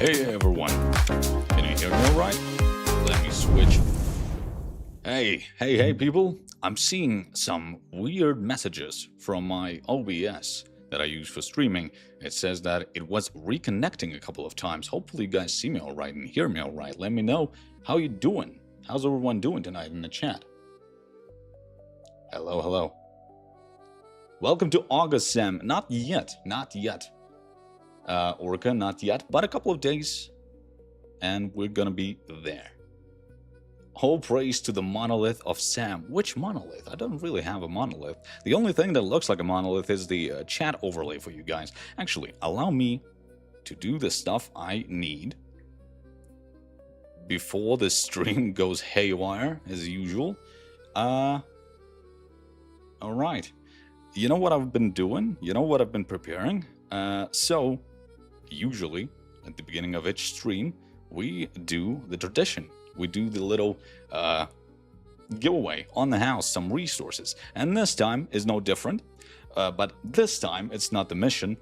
Hey everyone, can you hear me alright? Let me switch. Hey people, I'm seeing some weird messages from my OBS that I use for streaming. It says that it was reconnecting a couple of times. Hopefully you guys see me alright and hear me alright. Let me know how you doing. How's everyone doing tonight in the chat? Hello. Welcome to August, Sam. Not yet. Orca, not yet, but a couple of days, and we're gonna be there. All praise to the monolith of Sam. Which monolith? I don't really have a monolith. The only thing that looks like a monolith is the chat overlay for you guys. Actually, allow me to do the stuff I need before the stream goes haywire, as usual. Alright. You know what I've been doing? You know what I've been preparing? So, usually, at the beginning of each stream, we do the tradition. We do the little giveaway on the house, some resources. And this time is no different. But this time, it's not the mission.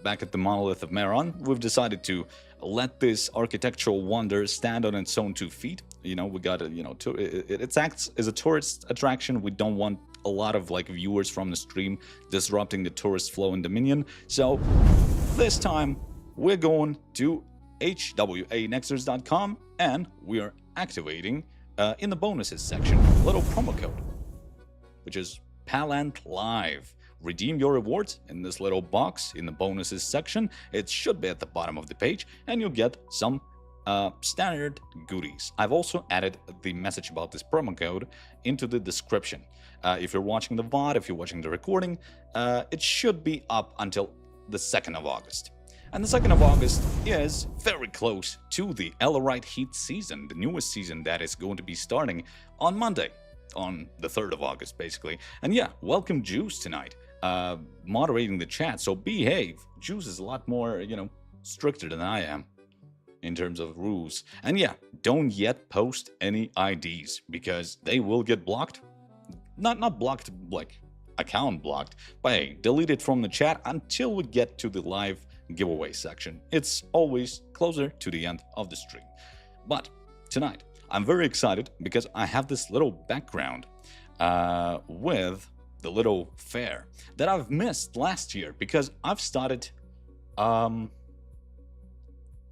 Back at the Monolith of Meron, we've decided to let this architectural wonder stand on its own 2 feet. You know, we got to, it acts as a tourist attraction. We don't want a lot of viewers from the stream disrupting the tourist flow in Dominion. So this time we're going to hwanexters.com and we are activating in the bonuses section a little promo code, which is Pallant Live. Redeem your rewards in this little box in the bonuses section. It should be at the bottom of the page, and you'll get some standard goodies. I've also added the message about this promo code into the description. If you're watching the VOD, if you're watching the recording, it should be up until the 2nd of August. And the 2nd of August is very close to the Elarite Heat season, the newest season that is going to be starting on Monday, on the 3rd of August, basically. And yeah, welcome Juice tonight, moderating the chat, so behave. Juice is a lot more, stricter than I am in terms of rules. And yeah, don't yet post any IDs, because they will get blocked. Not blocked, like account blocked, but hey, delete it from the chat until we get to the live giveaway section. It's always closer to the end of the stream. But tonight, I'm very excited because I have this little background with the little fair that I've missed last year because I've started...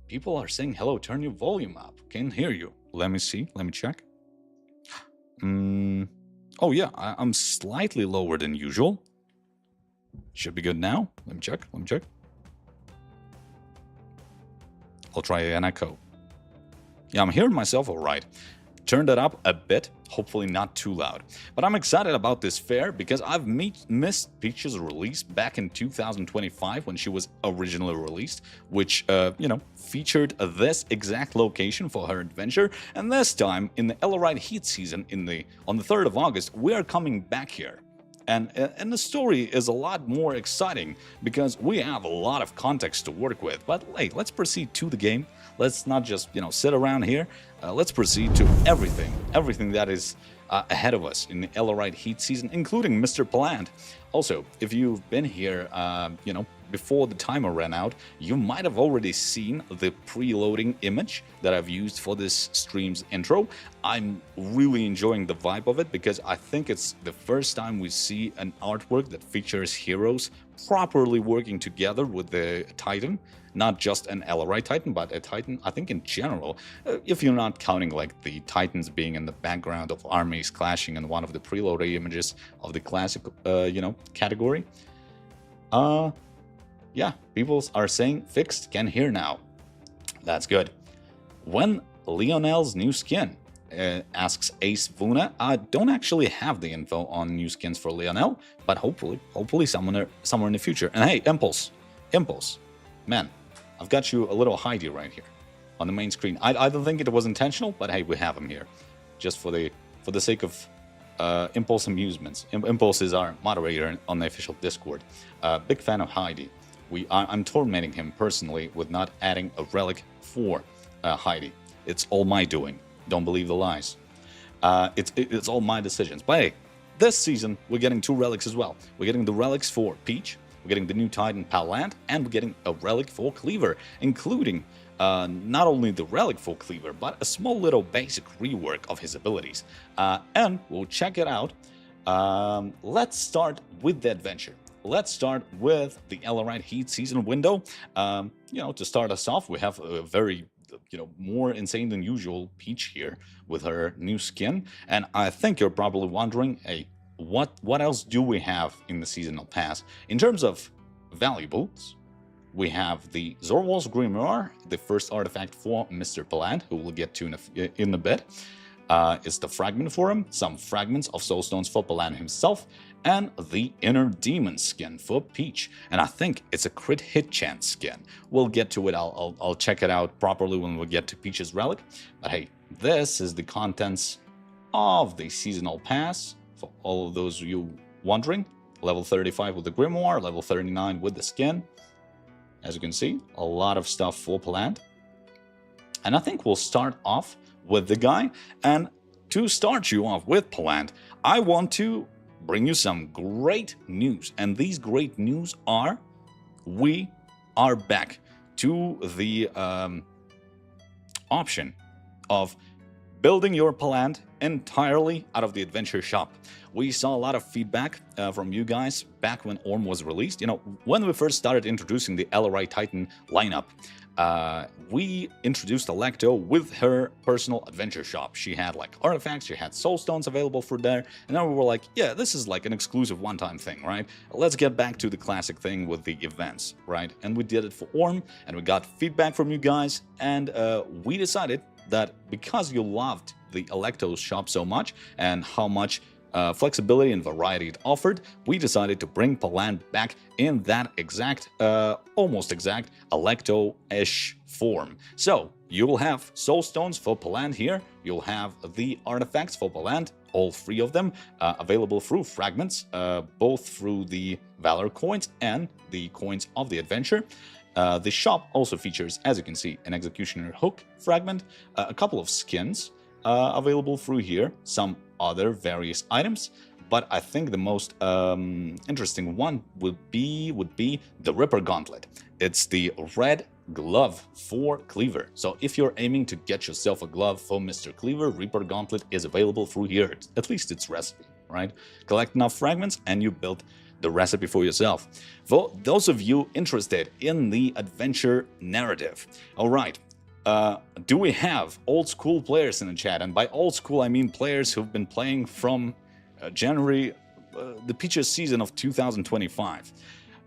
People are saying hello, turn your volume up. Can't hear you. Let me see, let me check. Oh yeah, I'm slightly lower than usual. Should be good now. Let me check. I'll try an echo. Yeah, I'm hearing myself all right. Turned it up a bit, hopefully not too loud. But I'm excited about this fair because I've missed Peach's release back in 2025 when she was originally released, which, featured this exact location for her adventure. And this time, in the Elarite Heat season, on the 3rd of August, we are coming back here. And the story is a lot more exciting because we have a lot of context to work with. But hey, let's proceed to the game. Let's not just, sit around here. Let's proceed to everything that is ahead of us in the Elarite Heat season, including Mr. Pallant. Also, if you've been here, before the timer ran out, you might have already seen the preloading image that I've used for this stream's intro. I'm really enjoying the vibe of it because I think it's the first time we see an artwork that features heroes properly working together with the Titan. Not just an Elarite Titan, but a Titan, I think in general, if you're not counting the Titans being in the background of armies clashing in one of the preloaded images of the classic, category. Yeah, people are saying fixed, can hear now. That's good. When Lionel's new skin? Asks Ace Vuna. I don't actually have the info on new skins for Lionel, but hopefully somewhere in the future. And hey, Impulse, man, I've got you a little Heidi right here on the main screen. I don't think it was intentional, but hey, we have him here, just for the sake of Impulse amusements. Impulse is our moderator on the official Discord. Big fan of Heidi. I'm tormenting him personally with not adding a relic for Heidi. It's all my doing. Don't believe the lies. It's all my decisions. But hey, this season we're getting 2 relics as well. We're getting the relics for Peach, we're getting the new Titan Pallant, and we're getting a relic for Cleaver, including not only the relic for Cleaver, but a small little basic rework of his abilities. And we'll check it out. Let's start with the adventure. Let's start with the Elarite Heat season window. To start us off, we have a very, more insane than usual Peach here with her new skin. And I think you're probably wondering, hey, what else do we have in the seasonal pass? In terms of valuables, we have the Zorwal's Grimoire, the first artifact for Mr. Pallant, who we'll get to in a bit. Is the fragment for him, some fragments of soulstones for Pallant himself, and the Inner Demon skin for Peach. And I think it's a crit hit chance skin. We'll get to it. I'll check it out properly when we get to Peach's relic. But hey, this is the contents of the seasonal pass for all of those of you wondering. Level 35 with the Grimoire, level 39 with the skin. As you can see, a lot of stuff for Pallant. And I think we'll start off with the guy. And to start you off with Pallant, I want to bring you some great news. And these great news are, we are back to the option of building your Pallant entirely out of the adventure shop. We saw a lot of feedback from you guys back when Orm was released. When we first started introducing the Elarite Titan lineup, we introduced Electo with her personal adventure shop. She had like artifacts, she had soulstones available for there, and then we were like, yeah, this is like an exclusive one-time thing, right? Let's get back to the classic thing with the events, right? And we did it for Orm, and we got feedback from you guys, and we decided that because you loved the Electo's shop so much and how much flexibility and variety it offered, we decided to bring Pallant back in that exact, almost exact Electo-ish form. So you will have soulstones for Pallant here, you'll have the artifacts for Pallant, all 3 of them, available through fragments, both through the Valor coins and the coins of the adventure. The shop also features, as you can see, an Executioner Hook fragment, a couple of skins available through here, some other various items, but I think the most interesting one would be the Ripper Gauntlet. It's the red glove for Cleaver. So if you're aiming to get yourself a glove for Mr. Cleaver, Reaper Gauntlet is available through here. At least it's recipe, right? Collect enough fragments and you build the recipe for yourself. For those of you interested in the adventure narrative, all right, do we have old school players in the chat? And by old school, I mean players who've been playing from January, the Peach's season of 2025.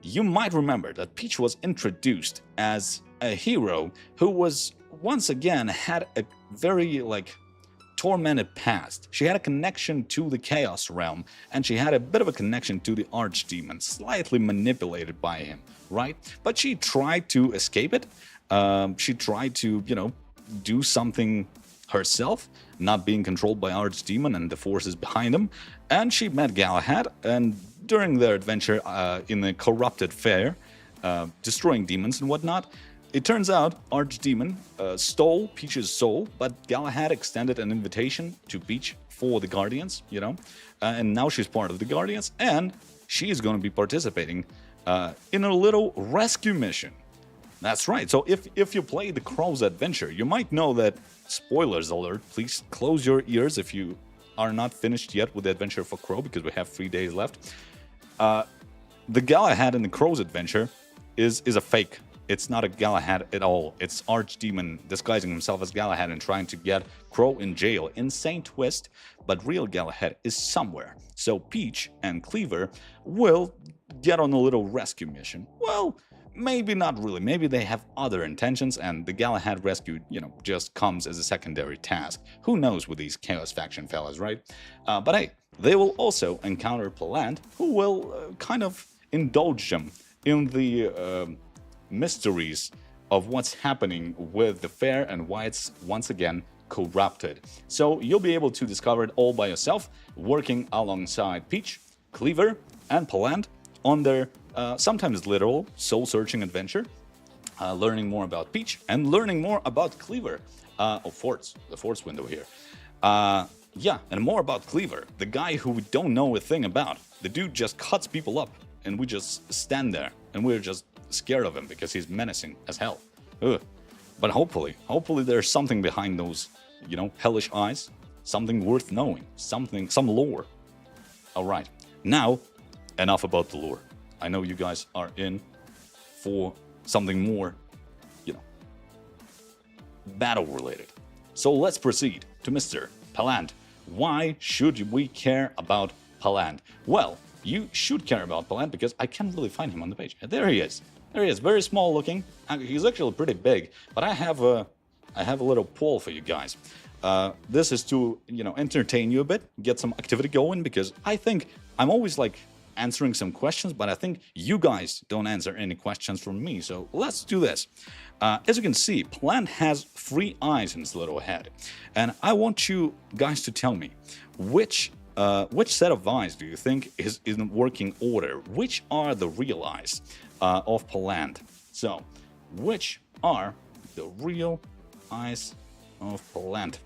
You might remember that Peach was introduced as a hero who was, once again, had a very, tormented past. She had a connection to the Chaos Realm, and she had a bit of a connection to the Archdemon, slightly manipulated by him, right? But she tried to escape it. She tried to, do something herself, not being controlled by Archdemon and the forces behind him. And she met Galahad, and during their adventure in the corrupted fair, destroying demons and whatnot, it turns out Archdemon stole Peach's soul, but Galahad extended an invitation to Peach for the Guardians, and now she's part of the Guardians, and she is going to be participating in a little rescue mission. That's right. So if you play the Crow's Adventure, you might know that, spoilers alert, please close your ears if you are not finished yet with the adventure for Crow, because we have 3 days left. The Galahad in the Crow's Adventure is a fake. It's not a Galahad at all. It's Archdemon disguising himself as Galahad and trying to get Crow in jail. Insane twist, but real Galahad is somewhere. So Peach and Cleaver will get on a little rescue mission. Well, maybe not really. Maybe they have other intentions and the Galahad rescue, just comes as a secondary task. Who knows with these Chaos Faction fellas, right? But hey, they will also encounter Pallant, who will kind of indulge them in the mysteries of what's happening with the fair and why it's once again corrupted. So you'll be able to discover it all by yourself, working alongside Peach, Cleaver, and Pallant on their sometimes literal soul-searching adventure, learning more about Peach and learning more about Cleaver. The Forts window here. Yeah, and more about Cleaver, the guy who we don't know a thing about. The dude just cuts people up, and we just stand there, and we're just scared of him because he's menacing as hell. Ugh. But hopefully there's something behind those, hellish eyes. Something worth knowing. Some lore. All right. Now, enough about the lore. I know you guys are in for something more, battle related. So let's proceed to Mr. Pallant. Why should we care about Pallant? Well, you should care about Pallant because I can't really find him on the page. There he is. Very small looking. He's actually pretty big, but I have a little poll for you guys. This is to, entertain you a bit, get some activity going, because I think I'm always like answering some questions, but I think you guys don't answer any questions from me. So let's do this. As you can see, Pallant has 3 eyes in his little head, and I want you guys to tell me which set of eyes do you think is in working order? Which are the real eyes of Pallant? So, which are the real eyes of Pallant?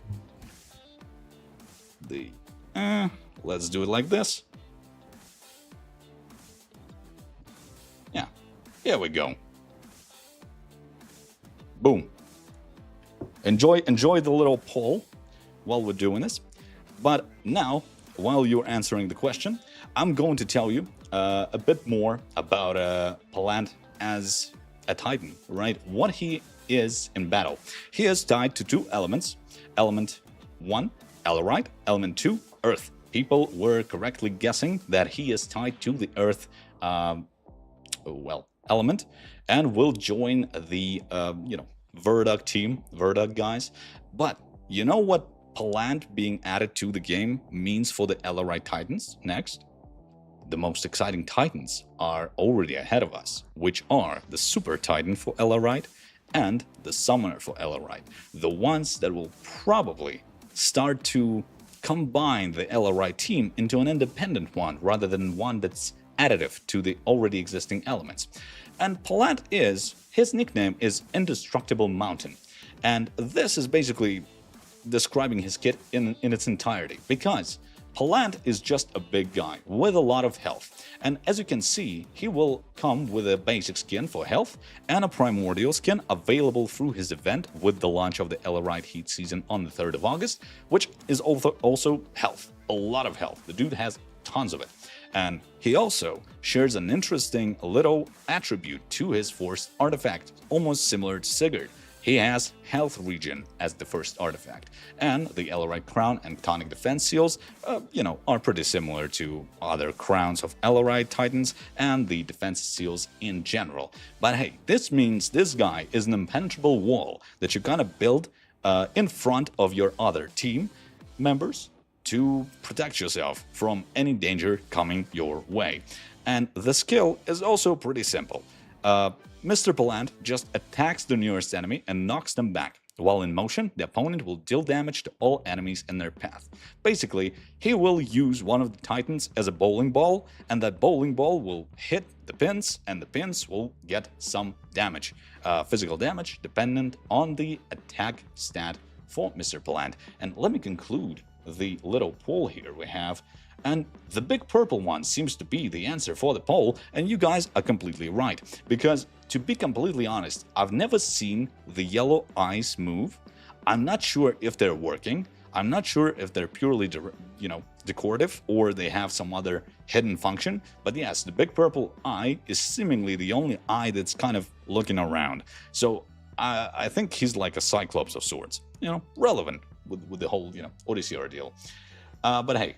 Let's do it like this. Yeah, here we go. Boom. Enjoy the little poll while we're doing this. But now, while you're answering the question, I'm going to tell you a bit more about Pallant as a Titan, right? What he is in battle. He is tied to 2 elements. Element 1, Elarite. Element 2, Earth. People were correctly guessing that he is tied to the Earth, element, and will join the, Verdug team, Verdug guys. But you know what Pallant being added to the game means for the Elarite Titans next? The most exciting Titans are already ahead of us, which are the Super Titan for Elarite and the Summoner for Elarite. The ones that will probably start to combine the Elarite team into an independent one rather than one that's additive to the already existing elements. And Pallant his nickname is Indestructible Mountain. And this is basically describing his kit in its entirety, because Pallant is just a big guy with a lot of health. And as you can see, he will come with a basic skin for health and a primordial skin available through his event with the launch of the Elarite Heat season on the 3rd of August, which is also health, a lot of health. The dude has tons of it. And he also shares an interesting little attribute to his forced artifact, almost similar to Sigurd. He has Health Regen as the first artifact, and the Elarite Crown and Tonic Defense Seals, are pretty similar to other crowns of Elarite Titans and the defense seals in general. But hey, this means this guy is an impenetrable wall that you're gonna build in front of your other team members to protect yourself from any danger coming your way. And the skill is also pretty simple. Mr. Pallant just attacks the nearest enemy and knocks them back. While in motion, the opponent will deal damage to all enemies in their path. Basically, he will use one of the Titans as a bowling ball, and that bowling ball will hit the pins, and the pins will get some damage. Physical damage dependent on the attack stat for Mr. Pallant. And let me conclude the little poll here we have. And the big purple one seems to be the answer for the poll, and you guys are completely right. Because, to be completely honest, I've never seen the yellow eyes move. I'm not sure if they're working. I'm not sure if they're purely, decorative, or they have some other hidden function. But yes, the big purple eye is seemingly the only eye that's kind of looking around. So I think he's like a Cyclops of sorts. Relevant with the whole, Odyssey ordeal. But hey,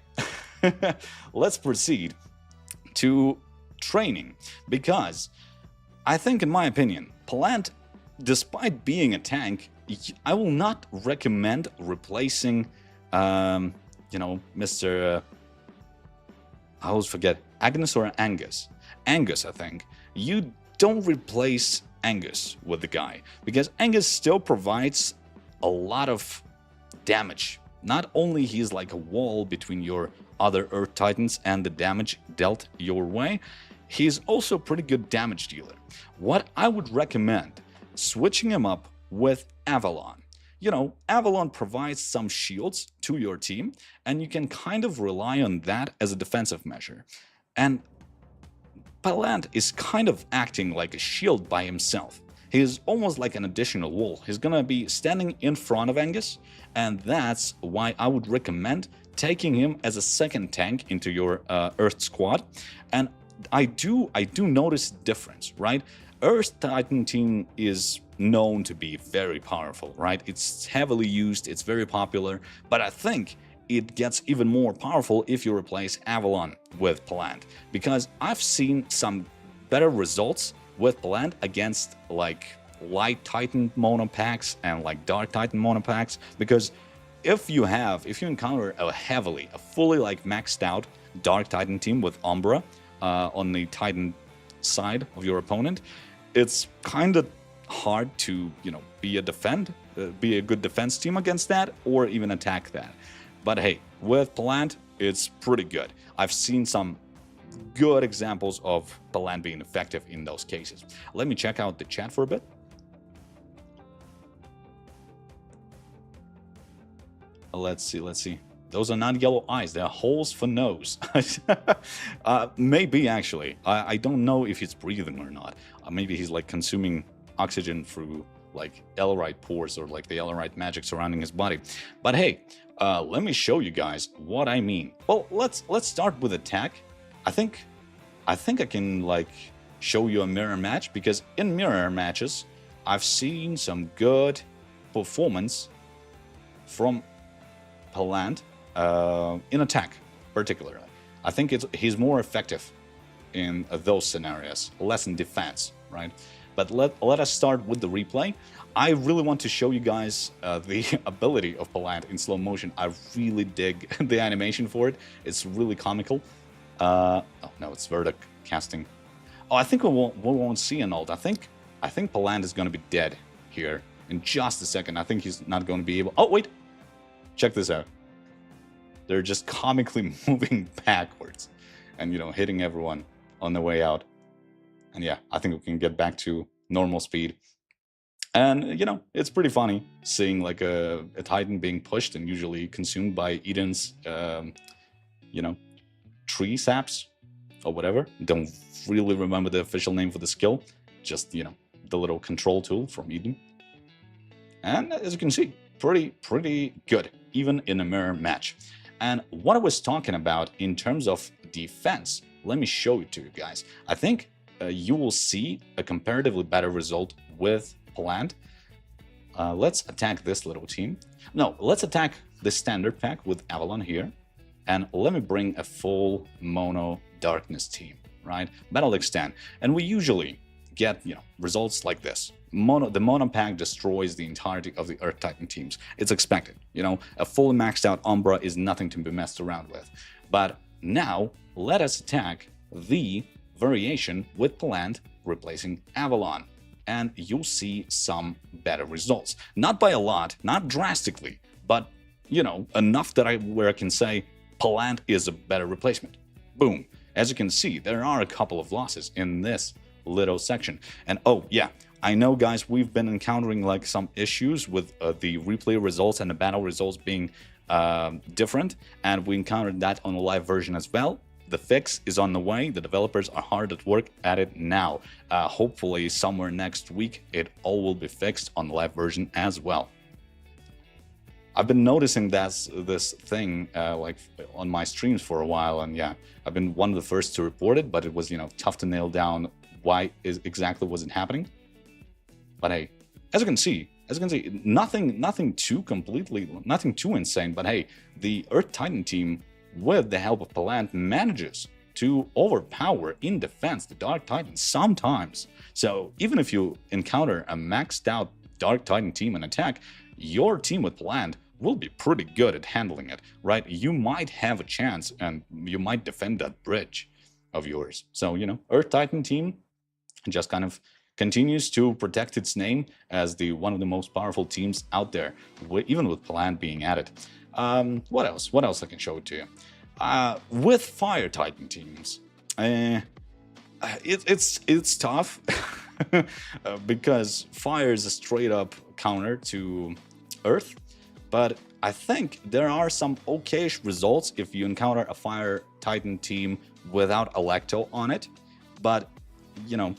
let's proceed to training, because I think, in my opinion, Pallant, despite being a tank, I will not recommend replacing, Mr. I always forget, Agnes or Angus? Angus, I think. You don't replace Angus with the guy, because Angus still provides a lot of damage. Not only he's like a wall between your other Earth Titans and the damage dealt your way, he's also a pretty good damage dealer. What I would recommend, switching him up with Avalon. Avalon provides some shields to your team, and you can kind of rely on that as a defensive measure. And Pallant is kind of acting like a shield by himself. He's almost like an additional wall. He's gonna be standing in front of Angus, and that's why I would recommend taking him as a second tank into your Earth squad. And I do notice difference, right? Earth Titan team is known to be very powerful, right? It's heavily used, it's very popular, but I think it gets even more powerful if you replace Avalon with Pallant, because I've seen some better results with Pallant against like light Titan mono packs and like dark Titan mono packs, because if you encounter a fully like maxed out dark Titan team with Umbra on the Titan side of your opponent, it's kind of hard to, you know, be a good defense team against that, or even attack that. But hey, with Pallant, it's pretty good. I've seen some good examples of Pallant being effective in those cases. Let me check out the chat for a bit. Let's see. Those are not yellow eyes, they're holes for nose. Maybe, actually. I don't know if he's breathing or not. Maybe he's like consuming oxygen through like Elarite pores or like the Elarite magic surrounding his body. But hey, let me show you guys what I mean. Well, let's start with attack. I think I can like show you a mirror match, because in mirror matches I've seen some good performance from Pallant in attack particularly. I think he's more effective in those scenarios, less in defense, right? But let us start with the replay. I really want to show you guys the ability of Pallant in slow motion. I really dig the animation for it. It's really comical. Oh no, it's vertic casting. Oh, I think we won't see an ult. I think Pallant is going to be dead here in just a second. I think he's not going to be able. Oh wait, check this out. They're just comically moving backwards, and you know, hitting everyone on the way out. And yeah, I think we can get back to normal speed. And, you know, it's pretty funny seeing like a Titan being pushed and usually consumed by Eden's, you know, tree saps or whatever. Don't really remember the official name for the skill. Just, you know, the little control tool from Eden. And as you can see, pretty good, even in a mirror match. And what I was talking about in terms of defense, let me show it to you guys. I think you will see a comparatively better result with Pallant. Let's attack this little team. No, let's attack the standard pack with Avalon here. And let me bring a full mono darkness team, right? Battle extend. And we usually get, you know, results like this. The mono pack destroys the entirety of the Earth Titan teams. It's expected, you know, a fully maxed out Umbra is nothing to be messed around with. But now let us attack the variation with Pallant replacing Avalon, and you'll see some better results. Not by a lot, not drastically, but, you know, enough that where I can say Pallant is a better replacement. Boom. As you can see, there are a couple of losses in this little section. And oh yeah, I know guys, we've been encountering like some issues with the replay results and the battle results being different, and we encountered that on the live version as well. The fix is on the way. The developers are hard at work at it now. Hopefully somewhere next week it all will be fixed on the live version as well. I've been noticing this thing like on my streams for a while, and yeah, I've been one of the first to report it, but it was, you know, tough to nail down why exactly wasn't happening. But hey, as you can see, nothing too insane. But hey, the Earth Titan team, with the help of Pallant, manages to overpower in defense the Dark Titan sometimes. So even if you encounter a maxed out Dark Titan team in attack, your team with Pallant will be pretty good at handling it, right? You might have a chance and you might defend that bridge of yours. So, you know, Earth Titan team just kind of continues to protect its name as one of the most powerful teams out there, even with Pallant being added. What else? What else I can show it to you? With Fire Titan teams, it's tough because Fire is a straight up counter to Earth, but I think there are some okayish results if you encounter a Fire Titan team without Electo on it, but you know,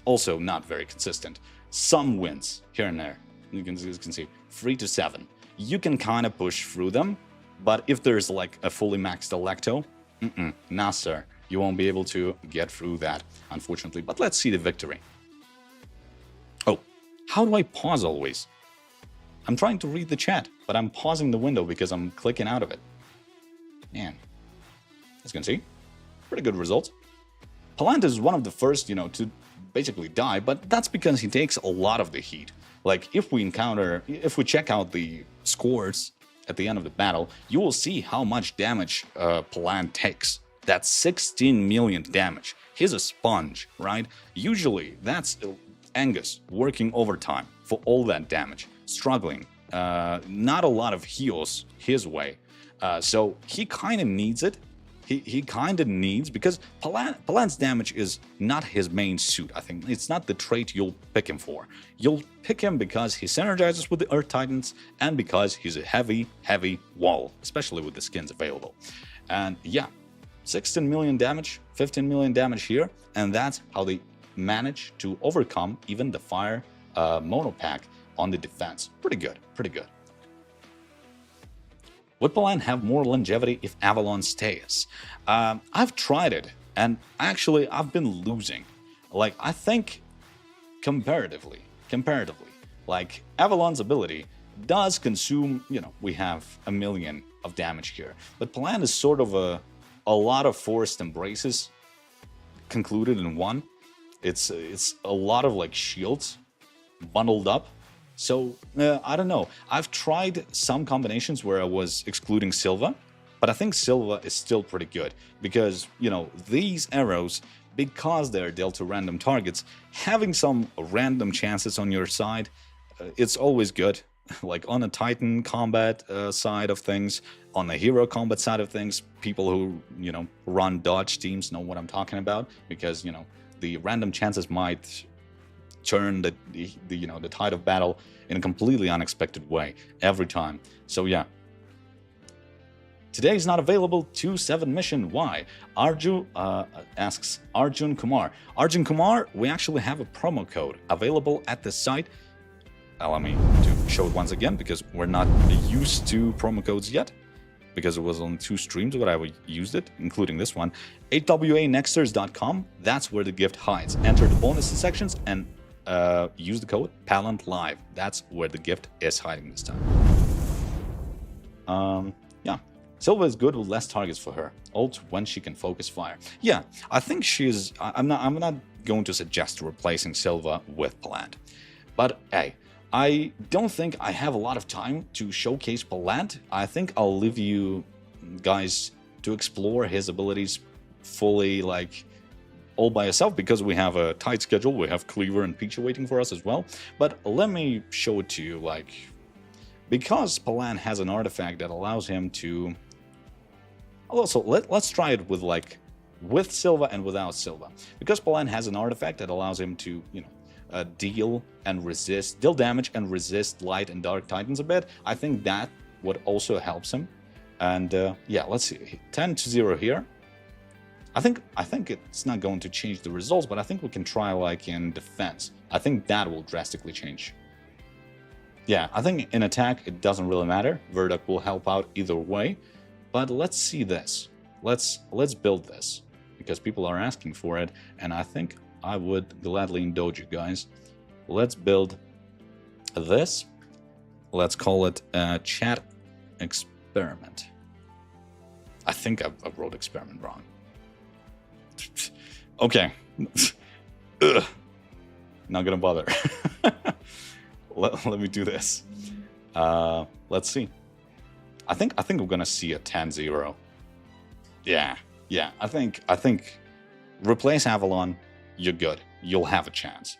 also not very consistent. some wins here and there. You can see 3 to 7. You can kind of push through them, but if there's like a fully maxed Electo, nah sir, you won't be able to get through that, unfortunately. But let's see the victory. Oh, how do I pause always? I'm trying to read the chat, but I'm pausing the window because I'm clicking out of it. Man, as you can see, pretty good results. Pallant is one of the first, to basically die, but that's because he takes a lot of the heat. Like, if we check out the scores at the end of the battle, you will see how much damage Pallant takes. That's 16 million damage. He's a sponge, right? Usually, that's Angus working overtime for all that damage, struggling. Not a lot of heals his way. So he kind of needs it. He kind of needs, because Pallant's damage is not his main suit, I think. It's not the trait you'll pick him for. You'll pick him because he synergizes with the Earth Titans and because he's a heavy, heavy wall, especially with the skins available. And yeah, 16 million damage, 15 million damage here, and that's how they manage to overcome even the fire mono pack on the defense. Pretty good, pretty good. Would Pallant have more longevity if Avalon stays? I've tried it, and actually I've been losing. Like, I think comparatively, like, Avalon's ability does consume, we have 1 million of damage here. But Pallant is sort of a lot of forced embraces concluded in one. It's a lot of, like, shields bundled up. So, I don't know. I've tried some combinations where I was excluding Silva, but I think Silva is still pretty good because, these arrows, because they're dealt to random targets, having some random chances on your side, it's always good. Like on a Titan combat side of things, on the hero combat side of things, people who, run dodge teams know what I'm talking about because, the random chances might turn the tide of battle in a completely unexpected way every time. So yeah. Today is not available 2-7 mission. Why? Arju asks Arjun Kumar. Arjun Kumar, we actually have a promo code available at the site. Allow me to show it once again because we're not used to promo codes yet. Because it was on 2 streams where I used it, including this one. 8wanexters.com, that's where the gift hides. Enter the bonuses sections and use the code Pallant Live. That's where the gift is hiding this time. Yeah, Silva is good with less targets for her. Ult when she can focus fire. Yeah, I think she's. I'm not going to suggest replacing Silva with Pallant, but hey, I don't think I have a lot of time to showcase Pallant. I think I'll leave you guys to explore his abilities fully, like, all by yourself, because we have a tight schedule. We have Cleaver and Peech waiting for us as well. But let me show it to you, like, because Pallant has an artifact that allows him to... Also, let's try it with, like, with Silva and without Silva. Because Pallant has an artifact that allows him to, deal damage and resist light and dark titans a bit. I think that would also helps him. And yeah, let's see, 10-0 here. I think it's not going to change the results, but I think we can try, like, in defense. I think that will drastically change. Yeah, I think in attack it doesn't really matter. Verduct will help out either way. But let's see this. Let's build this because people are asking for it, and I think I would gladly indulge you guys. Let's build this. Let's call it a chat experiment. I think I wrote experiment wrong. Okay. Ugh. Not gonna bother. Let me do this. Let's see. I think we're gonna see a 10-0. Yeah. I think replace Avalon, you're good. You'll have a chance.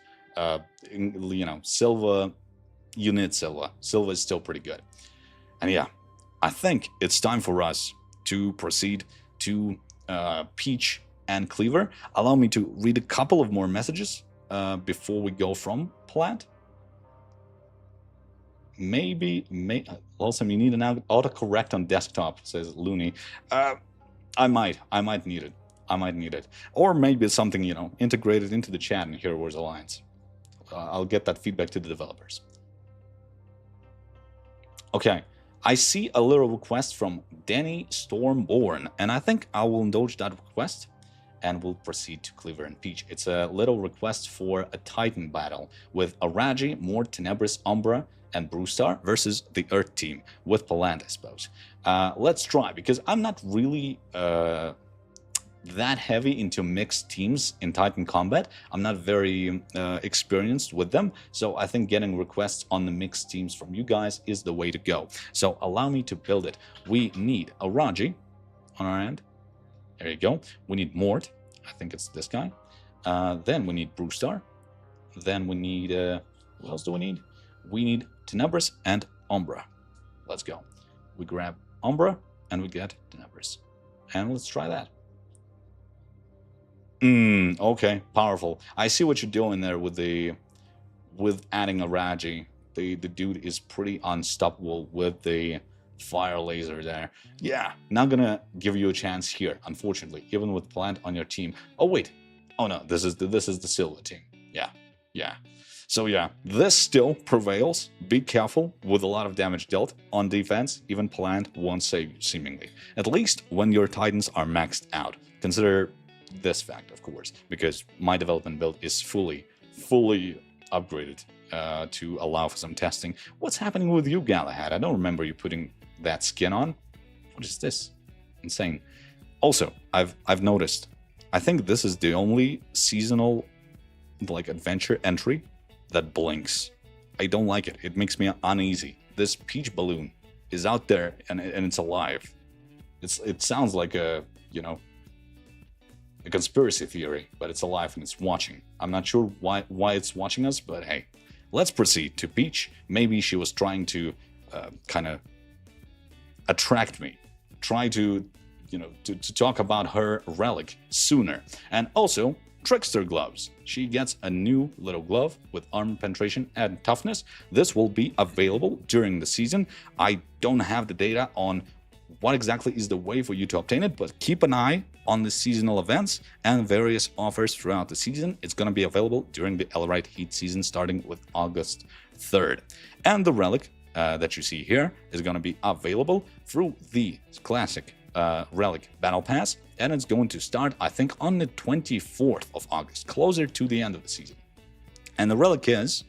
Silva, you need Silva. Silva is still pretty good. And yeah, I think it's time for us to proceed to Peech and Cleaver. Allow me to read a couple of more messages before we go from Pallant. Also, you need an autocorrect on desktop, says Looney. I might need it. Or maybe it's something, integrated into the chat in Hero Wars Alliance. I'll get that feedback to the developers. Okay, I see a little request from Danny Stormborn, and I think I will indulge that request and we'll proceed to Cleaver and Peech. It's a little request for a Titan battle with Araji, Mort, Tenebris, Umbra, and Brewstar versus the Earth team with Pallant, I suppose. Let's try, because I'm not really that heavy into mixed teams in Titan combat. I'm not very experienced with them, so I think getting requests on the mixed teams from you guys is the way to go. So allow me to build it. We need a Raji on our end. There you go. We need Mort. I think it's this guy. Then we need Brewstar. Then we need... what else do we need? We need Tenebris and Umbra. Let's go. We grab Umbra and we get Tenebris. And let's try that. Okay, powerful. I see what you're doing there with adding a Raji. The dude is pretty unstoppable with the fire laser there. Yeah, not gonna give you a chance here, unfortunately, even with Pallant on your team. Oh wait, oh no, this is the silver team. Yeah. So yeah, this still prevails. Be careful with a lot of damage dealt on defense. Even Pallant won't save you, seemingly. At least when your Titans are maxed out. Consider this fact, of course, because my development build is fully upgraded to allow for some testing. What's happening with you, Galahad? I don't remember you putting that skin on. What is this? Insane. Also, I've noticed, I think this is the only seasonal like adventure entry that blinks. I don't like it. It makes me uneasy. This Peech balloon is out there and it's alive. It sounds like a, you know, a conspiracy theory, but it's alive and it's watching. I'm not sure why it's watching us, but hey, let's proceed to Peech. Maybe she was trying to kind of attract me, try to, you know, to talk about her relic sooner. And also, Trickster gloves. She gets a new little glove with armor penetration and toughness. This will be available during the season. I don't have the data on what exactly is the way for you to obtain it, but keep an eye on the seasonal events and various offers throughout the season. It's going to be available during the Elarite Heat season starting with August 3rd. And the relic that you see here is going to be available through the classic relic battle pass, and it's going to start, I think, on the 24th of August, closer to the end of the season. And the relic is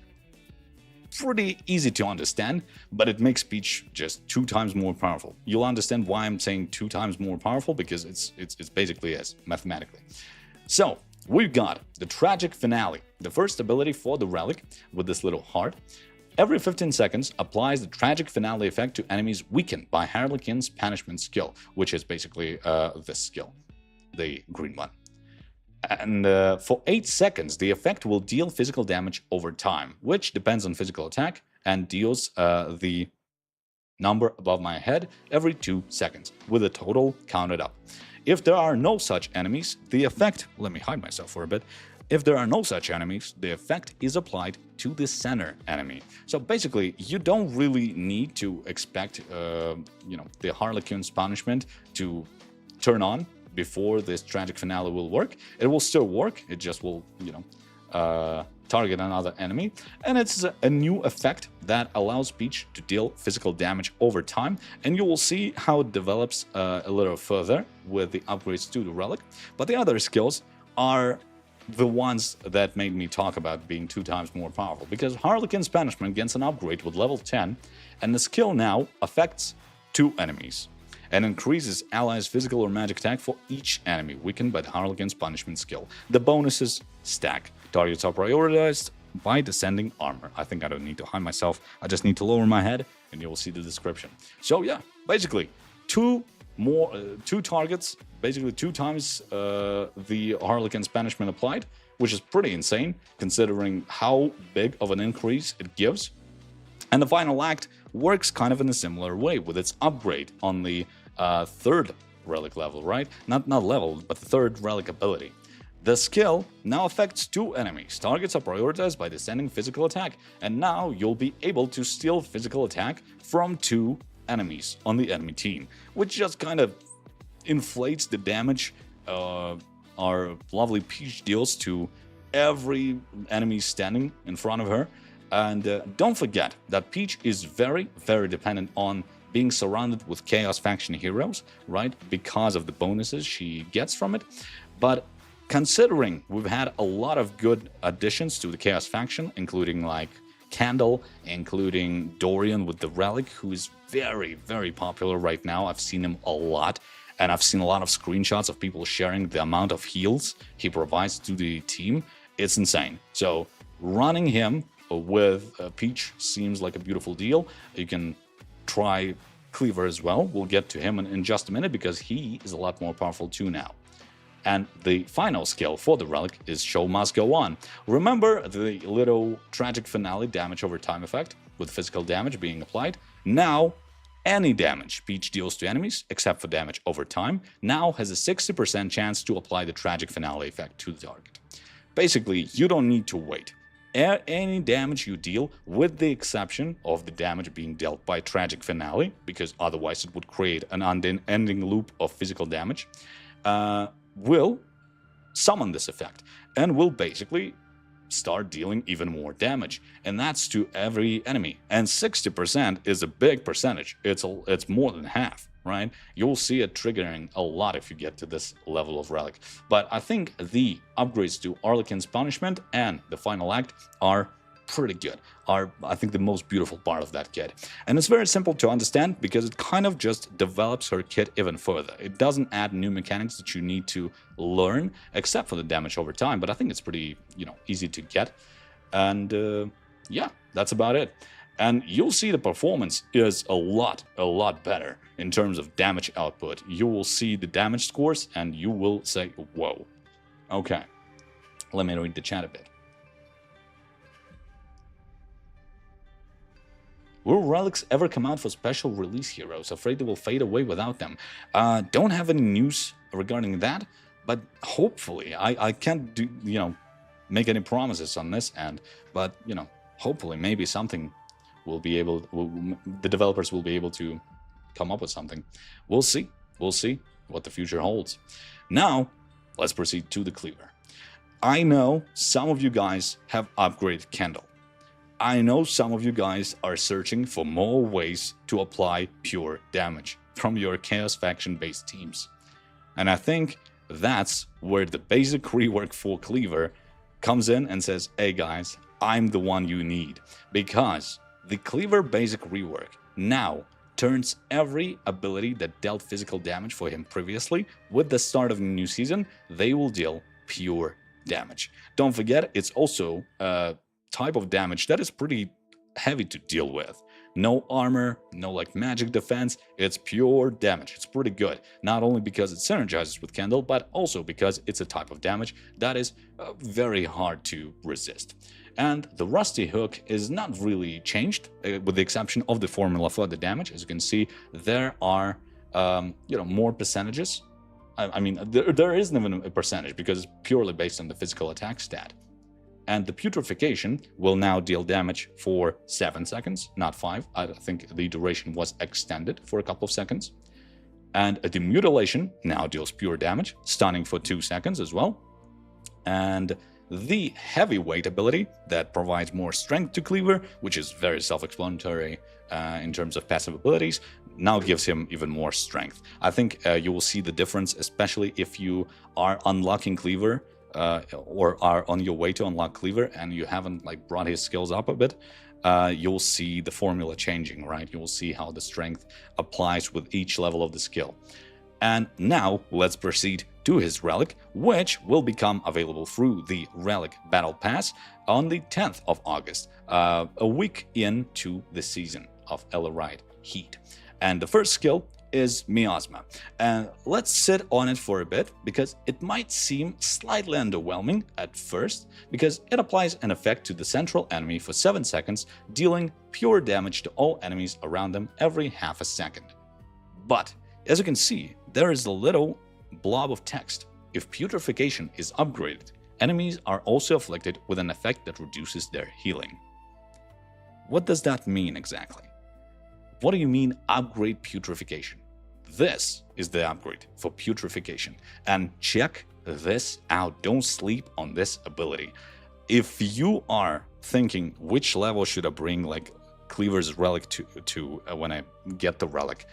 pretty easy to understand, but it makes Peech just 2 times more powerful. You'll understand why I'm saying 2 times more powerful, because it's basically is mathematically. So we've got the Tragic Finale, the first ability for the relic with this little heart. Every 15 seconds applies the Tragic Finale effect to enemies weakened by Harlequin's Punishment skill, which is basically this skill, the green one. And for 8 seconds, the effect will deal physical damage over time, which depends on physical attack and deals the number above my head every 2 seconds, with a total counted up. If there are no such enemies, the effect... Let me hide myself for a bit. If there are no such enemies, the effect is applied to the center enemy. So basically, you don't really need to expect, you know, the Harlequin's Punishment to turn on before this Tragic Finale will work. It will still work, it just will, you know, target another enemy. And it's a new effect that allows Peech to deal physical damage over time, and you will see how it develops a little further with the upgrades to the relic. But the other skills are the ones that made me talk about being 2 times more powerful, because Harlequin's Punishment gets an upgrade with level 10, and the skill now affects 2 enemies and increases allies' physical or magic attack for each enemy weakened by the Harlequin's Punishment skill. The bonuses stack. Targets are prioritized by descending armor. I think I don't need to hide myself. I just need to lower my head, and you will see the description. So yeah, basically, 2 targets, basically 2 times the Harlequin's Punishment applied, which is pretty insane considering how big of an increase it gives. And the final act works kind of in a similar way with its upgrade on the 3rd relic level, right? Not level, but the 3rd relic ability. The skill now affects 2 enemies. Targets are prioritized by descending physical attack, and now you'll be able to steal physical attack from 2 enemies on the enemy team, which just kind of inflates the damage our lovely Peech deals to every enemy standing in front of her. And don't forget that Peech is very, very dependent on being surrounded with Chaos Faction heroes, right? Because of the bonuses she gets from it. But considering we've had a lot of good additions to the Chaos Faction, including like Candle, including Dorian with the Relic, who is very, very popular right now. I've seen him a lot, and I've seen a lot of screenshots of people sharing the amount of heals he provides to the team. It's insane. So running him with Peech seems like a beautiful deal. You can try Cleaver as well. We'll get to him in just a minute because he is a lot more powerful too now. And the final skill for the Relic is Show Must Go On. Remember the little tragic finale damage over time effect with physical damage being applied? Now, any damage Peech deals to enemies, except for damage over time, now has a 60% chance to apply the tragic finale effect to the target. Basically, you don't need to wait. Any damage you deal, with the exception of the damage being dealt by tragic finale, because otherwise it would create an unending loop of physical damage, will summon this effect and will basically start dealing even more damage, and that's to every enemy. And 60% is a big percentage. It's more than half, right? You'll see it triggering a lot if you get to this level of Relic. But I think the upgrades to Arlequin's Punishment and the final act are pretty good, are I think the most beautiful part of that kit. And it's very simple to understand because it kind of just develops her kit even further. It doesn't add new mechanics that you need to learn, except for the damage over time, but I think it's pretty, easy to get. And yeah, that's about it. And you'll see the performance is a lot better in terms of damage output. You will see the damage scores and you will say, whoa. Okay, let me read the chat a bit. Will relics ever come out for special release heroes? Afraid they will fade away without them. Don't have any news regarding that, but hopefully, I can't do, make any promises on this end, but, hopefully maybe something will be able, the developers will be able to come up with something. We'll see. We'll see what the future holds. Now, let's proceed to the Cleaver. I know some of you guys have upgraded Candle. I know some of you guys are searching for more ways to apply pure damage from your Chaos Faction-based teams. And I think that's where the basic rework for Cleaver comes in and says, hey guys, I'm the one you need. Because the Cleaver basic rework now turns every ability that dealt physical damage for him previously, with the start of the new season, they will deal pure damage. Don't forget, it's also type of damage that is pretty heavy to deal with. No armor, no like magic defense, it's pure damage. It's pretty good, not only because it synergizes with Candle, but also because it's a type of damage that is very hard to resist. And the Rusty Hook is not really changed, with the exception of the formula for the damage. As you can see, there are more percentages. I mean, there isn't even a percentage because it's purely based on the physical attack stat. And the Putrefaction will now deal damage for 7 seconds, not 5. I think the duration was extended for a couple of seconds. And the Mutilation now deals pure damage, stunning for 2 seconds as well. And the Heavyweight ability that provides more strength to Cleaver, which is very self-explanatory in terms of passive abilities, now gives him even more strength. I think you will see the difference, especially if you are unlocking Cleaver or are on your way to unlock Cleaver and you haven't brought his skills up a bit. You'll see the formula changing, right? You will see how the strength applies with each level of the skill. And now let's proceed to his relic, which will become available through the Relic Battle Pass on the 10th of August, a week into the season of Elarite Heat. And the first skill is Miasma. And let's sit on it for a bit, because it might seem slightly underwhelming at first, because it applies an effect to the central enemy for 7 seconds, dealing pure damage to all enemies around them every half a second. But, as you can see, there is a little blob of text. If Putrefaction is upgraded, enemies are also afflicted with an effect that reduces their healing. What does that mean exactly? What do you mean upgrade Putrefaction? This is the upgrade for Putrefaction. And check this out. Don't sleep on this ability. If you are thinking which level should I bring like Cleaver's relic to when I get the relic,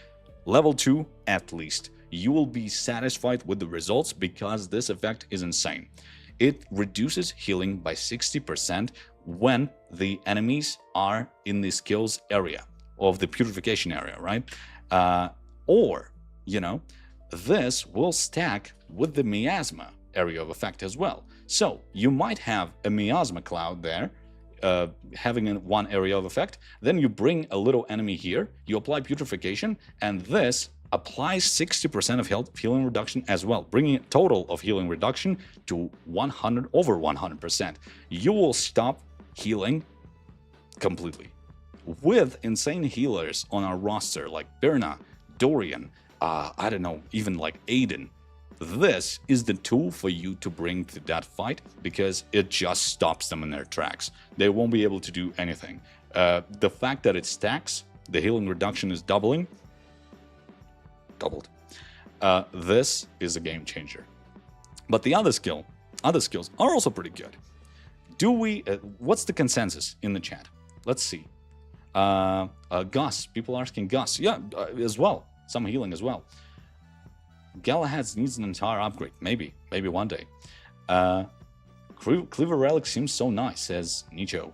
level 2 at least, you will be satisfied with the results because this effect is insane. It reduces healing by 60% when the enemies are in the skills area of the purification area, right? Or, you know, this will stack with the miasma area of effect as well. So you might have a miasma cloud there, having one area of effect, then you bring a little enemy here, you apply purification, and this applies 60% of health healing reduction as well, bringing a total of healing reduction to over 100%. You will stop healing completely. With insane healers on our roster like Birna, Dorian, I don't know, even like Aiden, this is the tool for you to bring to that fight because it just stops them in their tracks. They won't be able to do anything. The fact that it stacks, the healing reduction is doubled. This is a game changer. But the other skills are also pretty good. Do we? What's the consensus in the chat? Let's see. Gus, people asking Gus, yeah, as well. Some healing as well. Galahad needs an entire upgrade. Maybe one day. Cleaver Relic seems so nice, says Nicho.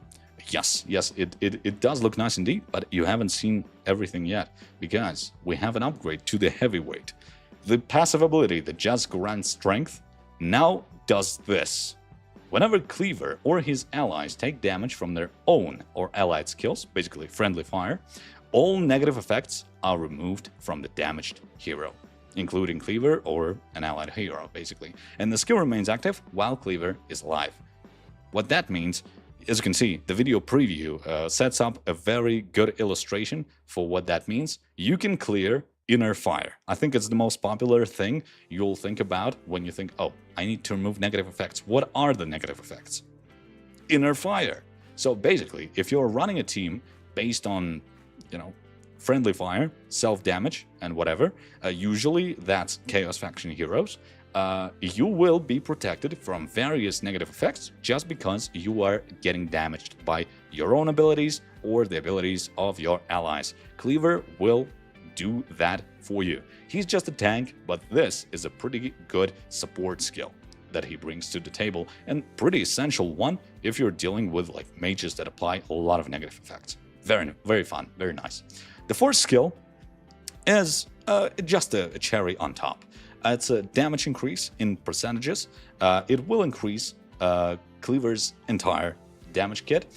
Yes, it does look nice indeed, but you haven't seen everything yet, because we have an upgrade to the heavyweight. The passive ability that just grants strength now does this. Whenever Cleaver or his allies take damage from their own or allied skills, basically friendly fire, all negative effects are removed from the damaged hero, including Cleaver or an allied hero, basically. And the skill remains active while Cleaver is alive. What that means, as you can see, the video preview sets up a very good illustration for what that means. You can clear inner fire. I think it's the most popular thing you'll think about when you think, oh, I need to remove negative effects. What are the negative effects? Inner fire. So basically, if you're running a team based on, you know, friendly fire, self-damage, and whatever, usually that's Chaos Faction heroes, you will be protected from various negative effects just because you are getting damaged by your own abilities or the abilities of your allies. Cleaver will do that for you. He's just a tank, but this is a pretty good support skill that he brings to the table, and pretty essential one if you're dealing with like mages that apply a lot of negative effects. Very fun, very nice. The fourth skill is just a cherry on top. It's a damage increase in percentages. It will increase Cleaver's entire damage kit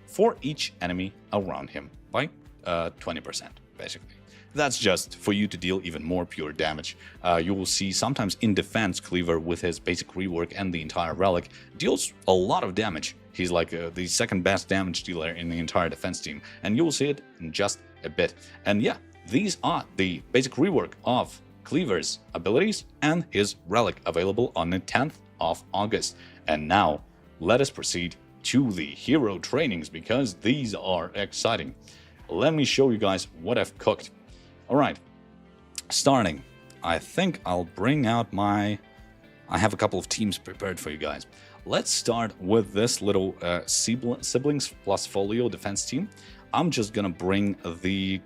for each enemy around him by 20%, basically. That's just for you to deal even more pure damage. You will see sometimes in defense, Cleaver with his basic rework and the entire relic deals a lot of damage. He's like the second best damage dealer in the entire defense team, and you will see it in just a bit. And yeah, these are the basic rework of Cleaver's abilities and his relic, available on the 10th of August. And now, let us proceed to the hero trainings, because these are exciting. Let me show you guys what I've cooked. Alright, starting, I think I'll bring out I have a couple of teams prepared for you guys. Let's start with this little Siblings plus Folio defense team. I'm just gonna bring the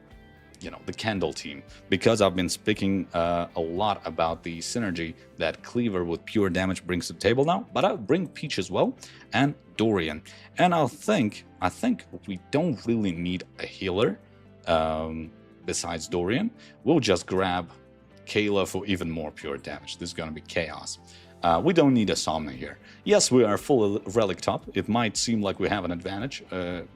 Candle team, because I've been speaking a lot about the synergy that Cleaver with pure damage brings to the table now, but I'll bring Peech as well, and Dorian. And I think we don't really need a healer besides Dorian. We'll just grab Kayla for even more pure damage. This is gonna be chaos. We don't need a Somna here. Yes, we are full relic top. It might seem like we have an advantage,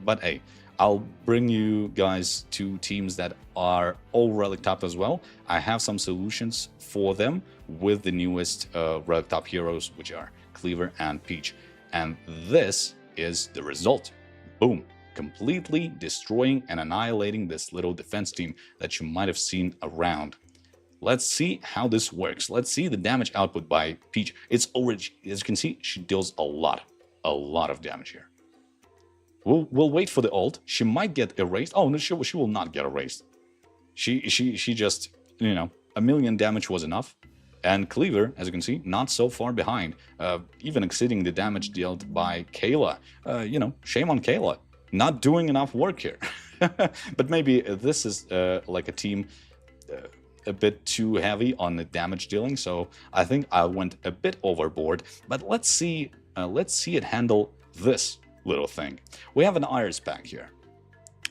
but hey, I'll bring you guys to teams that are all relic top as well. I have some solutions for them with the newest relic top heroes, which are Cleaver and Peech. And this is the result. Boom. Completely destroying and annihilating this little defense team that you might have seen around. Let's see how this works. Let's see the damage output by Peech. It's already, as you can see, she deals a lot of damage here. We'll wait for the ult. She might get erased. Oh no, she will not get erased. She just, you know, 1 million damage was enough. And Cleaver, as you can see, not so far behind, even exceeding the damage dealt by Kayla. You know, shame on Kayla. Not doing enough work here. But maybe this is like a team a bit too heavy on the damage dealing, so I think I went a bit overboard. But let's see it handle this little thing. We have an iris pack here,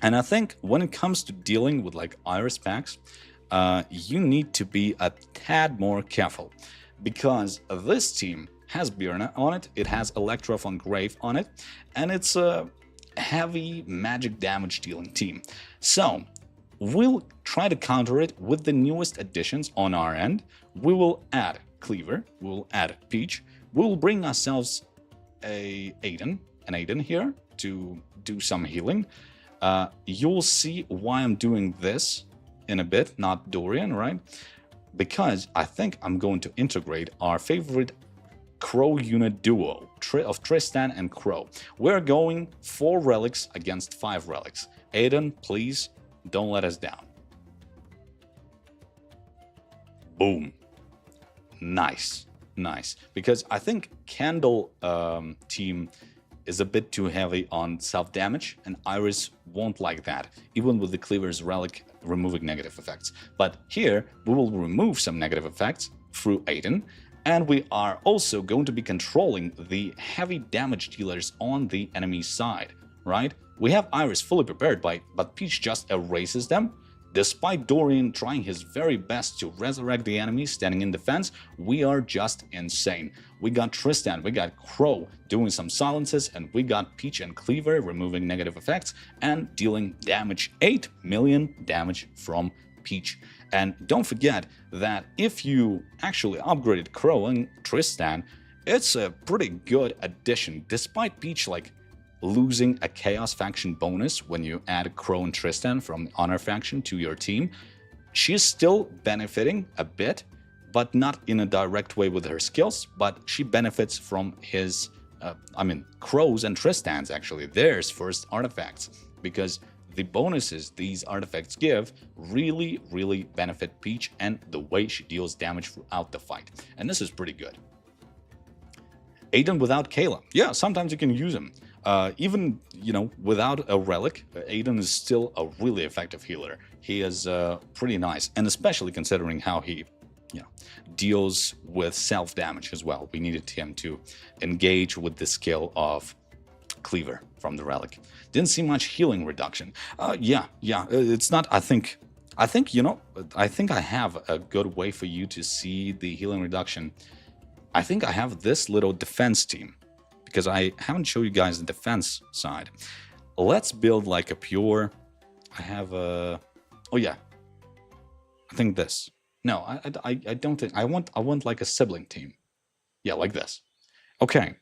and I think when it comes to dealing with like iris packs, you need to be a tad more careful, because this team has Birna on it, it has Electra von Grave on it, and it's a heavy magic damage dealing team. So we'll try to counter it with the newest additions on our end. We will add Cleaver, we'll add Peech, we'll bring ourselves an Aiden here to do some healing. You'll see why I'm doing this in a bit, not Dorian, right? Because I think I'm going to integrate our favorite Crow unit duo of Tristan and Crow. We're going 4 relics against 5 relics. Aiden, please don't let us down. Boom. Nice. Nice. Because I think Candle team is a bit too heavy on self-damage, and Iris won't like that, even with the Cleaver's relic removing negative effects. But here, we will remove some negative effects through Aiden, and we are also going to be controlling the heavy damage dealers on the enemy side, right? We have Iris fully prepared, but Peech just erases them. Despite Dorian trying his very best to resurrect the enemies standing in defense, we are just insane. We got Tristan, we got Crow doing some silences, and we got Peech and Cleaver removing negative effects and dealing damage. 8 million damage from Peech. And don't forget that if you actually upgraded Crow and Tristan, it's a pretty good addition, despite Peech like losing a Chaos faction bonus when you add Crow and Tristan from Honor faction to your team. She's still benefiting a bit, but not in a direct way with her skills, but she benefits from his, Crow's and Tristan's actually, theirs first artifacts, because the bonuses these artifacts give really, really benefit Peech and the way she deals damage throughout the fight. And this is pretty good. Aiden without Kayla. Yeah, sometimes you can use him. Even, without a relic, Aiden is still a really effective healer. He is pretty nice, and especially considering how he, deals with self-damage as well. We needed him to engage with the skill of Cleaver from the relic. Didn't see much healing reduction. It's not, I think I have a good way for you to see the healing reduction. I think I have this little defense team, because I haven't shown you guys the defense side. Let's build like a pure... I have a... Oh yeah. I think this. No, I don't think... I want like a sibling team. Yeah, like this. Okay.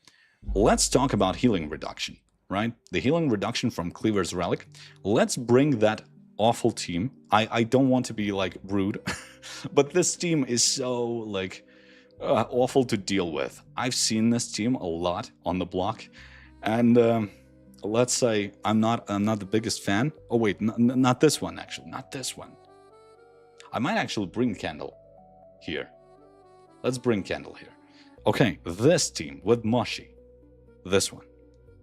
Let's talk about healing reduction, right? The healing reduction from Cleaver's relic. Let's bring that awful team. I don't want to be like rude, but this team is so like... awful to deal with. I've seen this team a lot on the block, and let's say I'm not the biggest fan. Oh wait, not this one actually, not this one. I might actually bring Candle here. Let's bring Candle here. Okay, this team with Moshi, this one.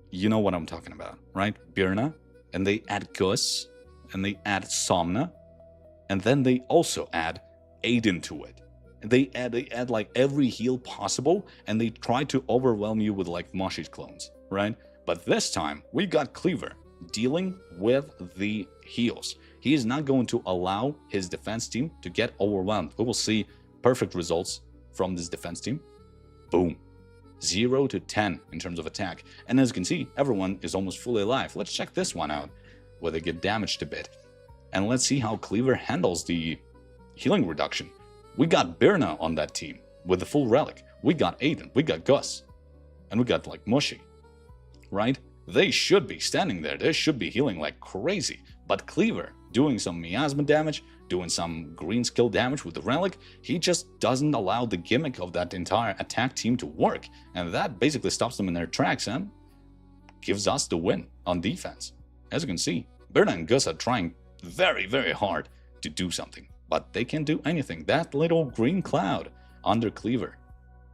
You know what I'm talking about, right? Birna, and they add Gus, and they add Somna, and then they also add Aiden to it. They add like every heal possible, and they try to overwhelm you with like Moshi's clones, right? But this time, we got Cleaver dealing with the heals. He is not going to allow his defense team to get overwhelmed. We will see perfect results from this defense team. Boom. 0 to 10 in terms of attack. And as you can see, everyone is almost fully alive. Let's check this one out, where they get damaged a bit. And let's see how Cleaver handles the healing reduction. We got Birna on that team with the full relic. We got Aiden, we got Gus, and we got like Mushy, right? They should be standing there. They should be healing like crazy. But Cleaver doing some miasma damage, doing some green skill damage with the relic, he just doesn't allow the gimmick of that entire attack team to work. And that basically stops them in their tracks and gives us the win on defense. As you can see, Birna and Gus are trying very, very hard to do something. But they can't do anything. That little green cloud under Cleaver.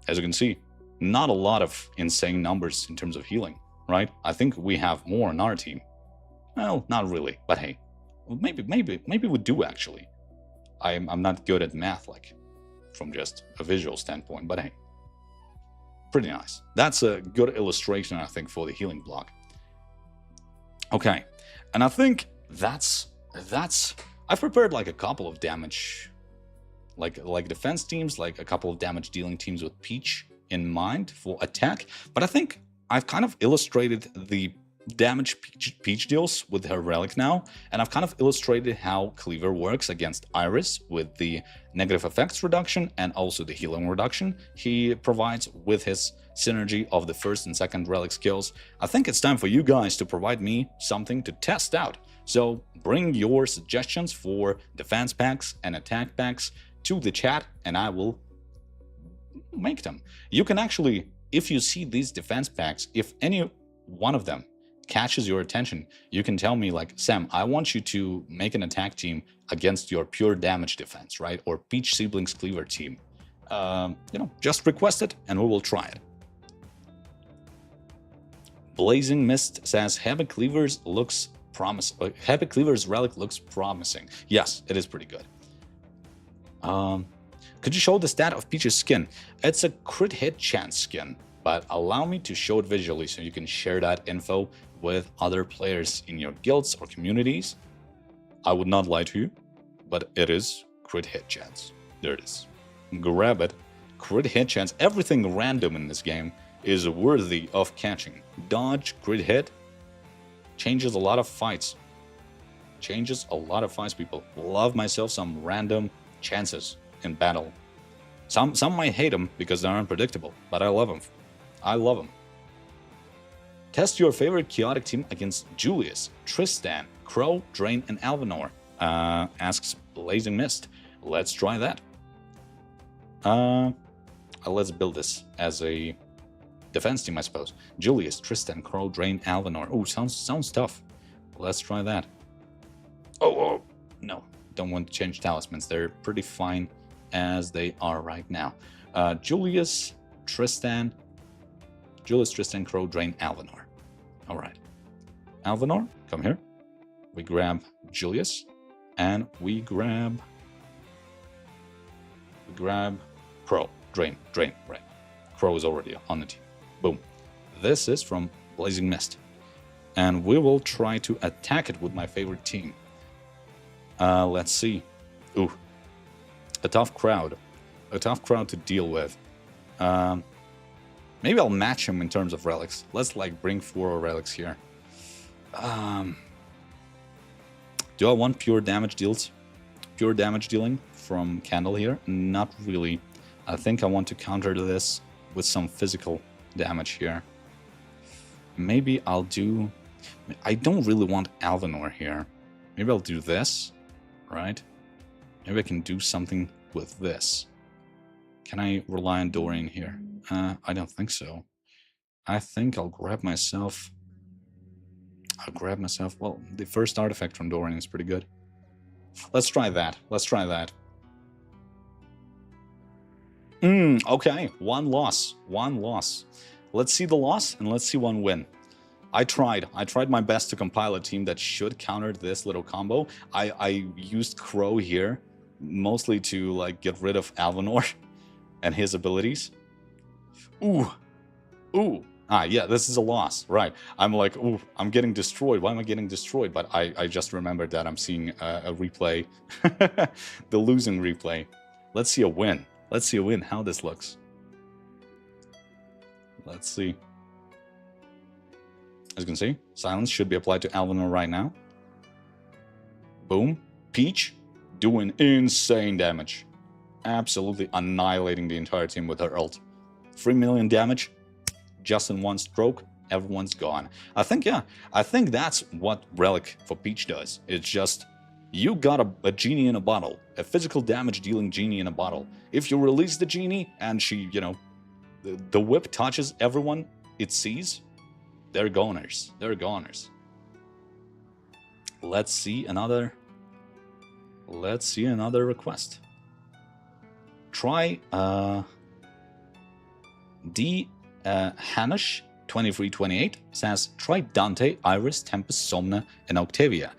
As you can see, not a lot of insane numbers in terms of healing, right? I think we have more on our team. Well, not really, but hey, maybe we do actually. I'm not good at math, like, from just a visual standpoint, but hey, pretty nice. That's a good illustration, I think, for the healing block. Okay, and I think that's I've prepared like a couple of damage, like defense teams, like a couple of damage dealing teams with Peech in mind for attack, but I think I've kind of illustrated the damage Peech deals with her relic now, and I've kind of illustrated how Cleaver works against Iris with the negative effects reduction and also the healing reduction he provides with his synergy of the first and second relic skills. I think it's time for you guys to provide me something to test out. So bring your suggestions for defense packs and attack packs to the chat and I will make them. You can actually, if you see these defense packs, if any one of them catches your attention, you can tell me like, Sam, I want you to make an attack team against your pure damage defense, right? Or Peech Siblings Cleaver team. Just request it and we will try it. Blazing Mist says Heavy Cleaver's looks promising. Heavy Cleaver's relic looks promising. Yes, it is pretty good. Could you show the stat of Peech's skin? It's a crit hit chance skin, but allow me to show it visually so you can share that info with other players in your guilds or communities. I would not lie to you, but it is crit hit chance. There it is. Grab it. Crit hit chance. Everything random in this game is worthy of catching. Dodge, crit hit, changes a lot of fights. Changes a lot of fights, people. Love myself some random chances in battle. Some might hate them because they're unpredictable, but I love them. I love them. Test your favorite chaotic team against Julius, Tristan, Crow, Drain, and Alvanor, asks Blazing Mist. Let's try that. Let's build this as a defense team, I suppose. Julius, Tristan, Crow, Drain, Alvanor. Oh, sounds tough. Let's try that. Oh, no. Don't want to change talismans. They're pretty fine as they are right now. Julius, Tristan, Crow, Drain, Alvanor. All right. Alvanor, come here. We grab Julius, and we grab Crow, Drain, right. Crow is already on the team. Boom. This is from Blazing Mist. And we will try to attack it with my favorite team. Let's see. Ooh. A tough crowd. A tough crowd to deal with. Maybe I'll match him in terms of relics. Let's bring 4 relics here. Do I want pure damage deals? Pure damage dealing from Candle here? Not really. I think I want to counter this with some physical damage here. Maybe I'll do... I don't really want Alvanor here. Maybe I'll do this, right? Maybe I can do something with this. Can I rely on Dorian here? I don't think so. I think I'll grab myself... Well, the first artifact from Dorian is pretty good. Let's try that. Okay. One loss. Let's see the loss and let's see one win. I tried my best to compile a team that should counter this little combo. I used Crow here mostly to get rid of Alvanor and his abilities. Ooh. Yeah, this is a loss, right? I'm like, ooh, I'm getting destroyed. Why am I getting destroyed? But I just remembered that I'm seeing a replay, the losing replay. Let's see a win. How this looks. Let's see. As you can see, silence should be applied to Alvanor right now. Boom. Peech doing insane damage. Absolutely annihilating the entire team with her ult. 3 million damage. Just in one stroke, everyone's gone. I think that's what Relic for Peech does. It's just, you got a genie in a bottle. A physical damage dealing genie in a bottle. If you release the genie and she, the whip touches everyone it sees, they're goners. Let's see another request. try D Hanish 2328 says try Dante, Iris, Tempest, Somna, and Octavia.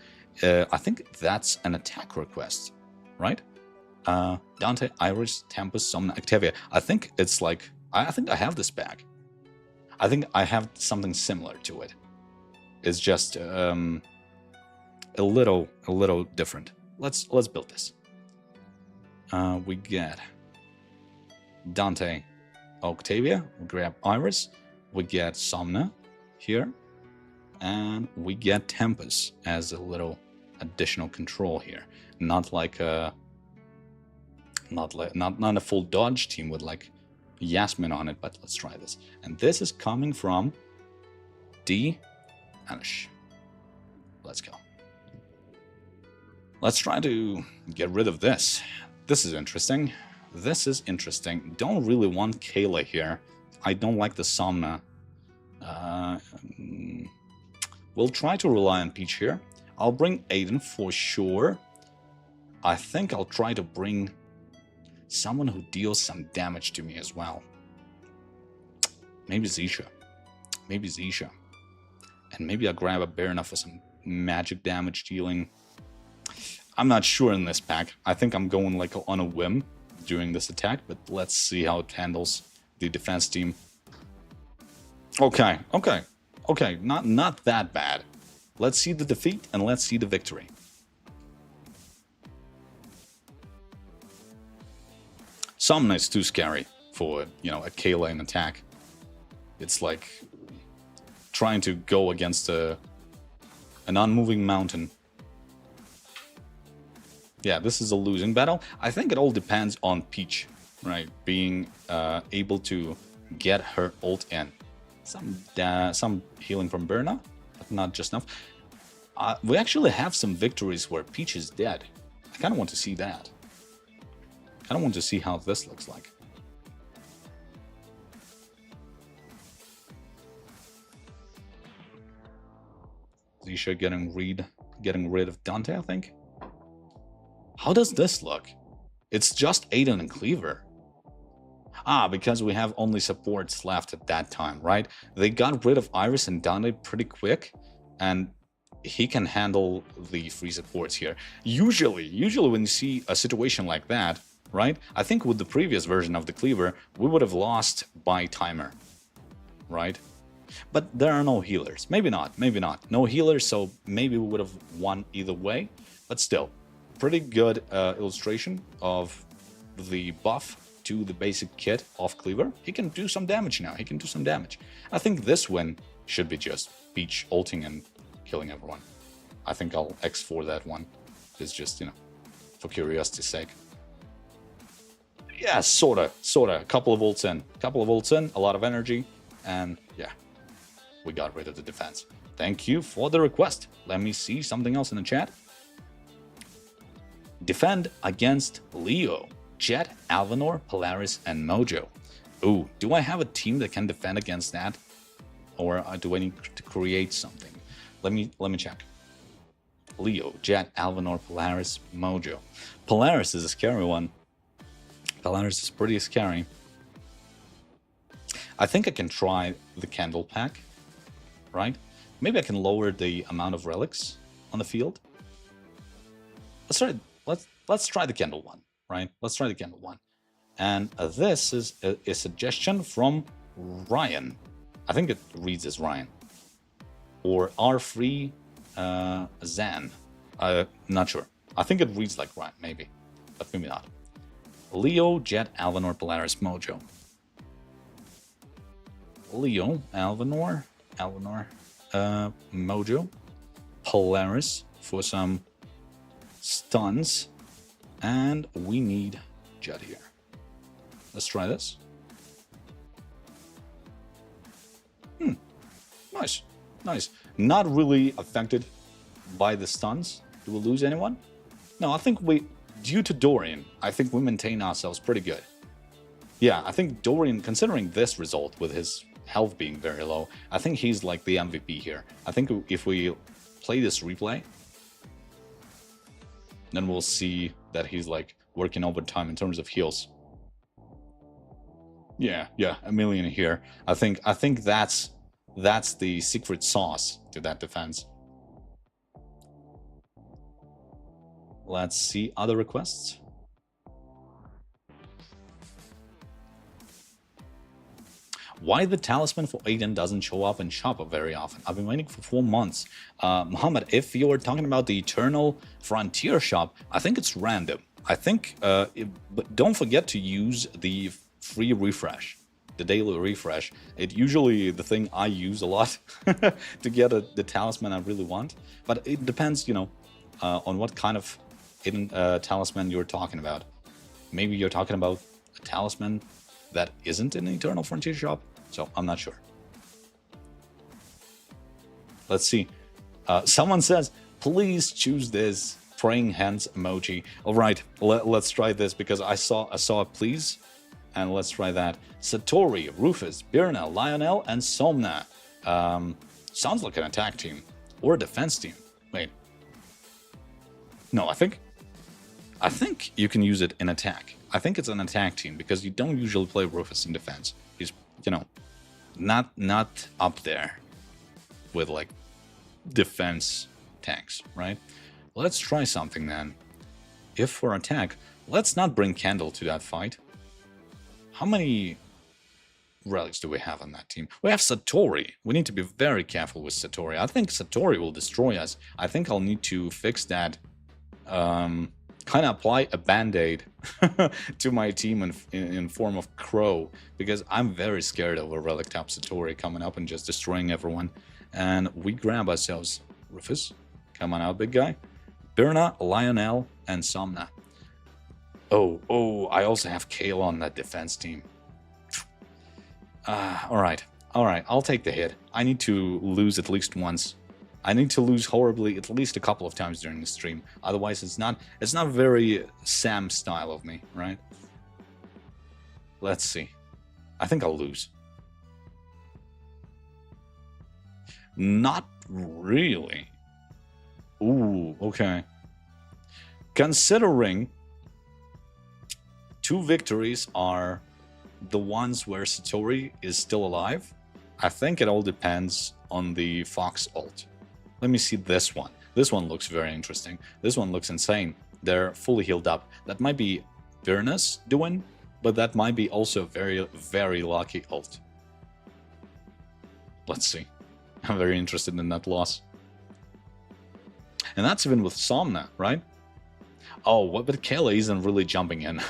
I think that's an attack request, right? Dante, Iris, Tempest, Somna, Octavia. I think it's like I think I have this bag. I think I have something similar to it. It's just a little different. Let's build this. We get Dante, Octavia. We grab Iris. We get Somna here, and we get Tempest as a little additional control here. Not like a not a full dodge team with like Yasmin on it, but let's try this. And this is coming from D Anish. Let's go. Let's try to get rid of this. This is interesting. This is interesting. Don't really want Kayla here. I don't like the Somna. We'll try to rely on Peech here. I'll bring Aiden for sure. I think I'll try to bring someone who deals some damage to me as well. Maybe Zisha. Maybe Zisha. And maybe I'll grab a Berna for some magic damage dealing. I'm not sure in this pack. I think I'm going like on a whim during this attack, but let's see how it handles the defense team. Okay. Not that bad. Let's see the defeat and let's see the victory. Somna is too scary for, you know, a Kayla in attack. It's like trying to go against an unmoving mountain. Yeah, this is a losing battle. I think it all depends on Peech, right? Being able to get her ult in. Some healing from Berna, but not just enough. We actually have some victories where Peech is dead. I kind of want to see that. I don't want to see how this looks like. Zisha getting rid of Dante, I think. How does this look? It's just Aiden and Cleaver. Because we have only supports left at that time, right? They got rid of Iris and Dante pretty quick, and he can handle the free supports here. Usually when you see a situation like that, right? I think with the previous version of the Cleaver, we would have lost by timer, right? But there are no healers. Maybe not. No healers, so maybe we would have won either way. But still, pretty good illustration of the buff to the basic kit of Cleaver. He can do some damage now. I think this win should be just Peech ulting and killing everyone. I think I'll X4 that one. It's just, you know, for curiosity's sake. Yeah, sorta. A couple of ults in, a lot of energy, and yeah, we got rid of the defense. Thank you for the request. Let me see something else in the chat. Defend against Leo, Jet, Alvanor, Polaris, and Mojo. Ooh, do I have a team that can defend against that? Or do I need to create something? Let me check. Leo, Jet, Alvanor, Polaris, Mojo. Polaris is a scary one. Polaris is pretty scary. I think I can try the candle pack, right? Maybe I can lower the amount of relics on the field. Let's try the candle one, right? Let's try the candle one. And this is a suggestion from Ryan. I think it reads as Ryan. Or R3 Zan. Not sure. I think it reads like Ryan, maybe. But maybe not. Leo, Jet, Alvanor, Polaris, Mojo. Leo, Alvanor, Mojo, Polaris for some stuns, and we need Jet here. Let's try this. Nice. Not really affected by the stuns. Do we lose anyone? No, I think due to Dorian, I think we maintain ourselves pretty good. Yeah, I think Dorian, considering this result with his health being very low, I think he's like the MVP here. I think if we play this replay, then we'll see that he's like working overtime in terms of heals. Yeah, a million here. I think that's the secret sauce to that defense. Let's see other requests. Why the talisman for Aiden doesn't show up in shop very often? I've been waiting for 4 months. Muhammad, if you're talking about the Eternal Frontier shop, I think it's random. I think, but don't forget to use the free refresh, the daily refresh. It's usually the thing I use a lot to get the talisman I really want. But it depends, you know, on what kind of talisman you're talking about. Maybe you're talking about a talisman that isn't in the Eternal Frontier shop, so I'm not sure. Let's see. Someone says, please choose this praying hands emoji. All right, let's try this because I saw a please, and let's try that. Satori, Rufus, Birna, Lionel, and Somna. Sounds like an attack team or a defense team. Wait. No, I think you can use it in attack. I think it's an attack team because you don't usually play Rufus in defense. He's, you know, not up there with like defense tanks, right? Let's try something then. If for attack, let's not bring Candle to that fight. How many relics do we have on that team? We have Satori. We need to be very careful with Satori. I think Satori will destroy us. I think I'll need to fix that. Kind of apply a band-aid to my team in form of Crow, because I'm very scared of a Relic Top Satori coming up and just destroying everyone. And we grab ourselves Rufus, come on out, big guy, Birna, Lionel, and Somna. Oh, I also have Kale on that defense team. Alright, I'll take the hit. I need to lose at least once. I need to lose horribly at least a couple of times during the stream. Otherwise, it's not very Sam style of me, right? Let's see. I think I'll lose. Not really. Ooh, okay. Considering 2 victories are the ones where Satori is still alive, I think it all depends on the Fox ult. Let me see this one. This one looks very interesting. This one looks insane. They're fully healed up. That might be Birna's doing, but that might be also very, very lucky ult. Let's see. I'm very interested in that loss. And that's even with Somna, right? Oh, but Kayla isn't really jumping in.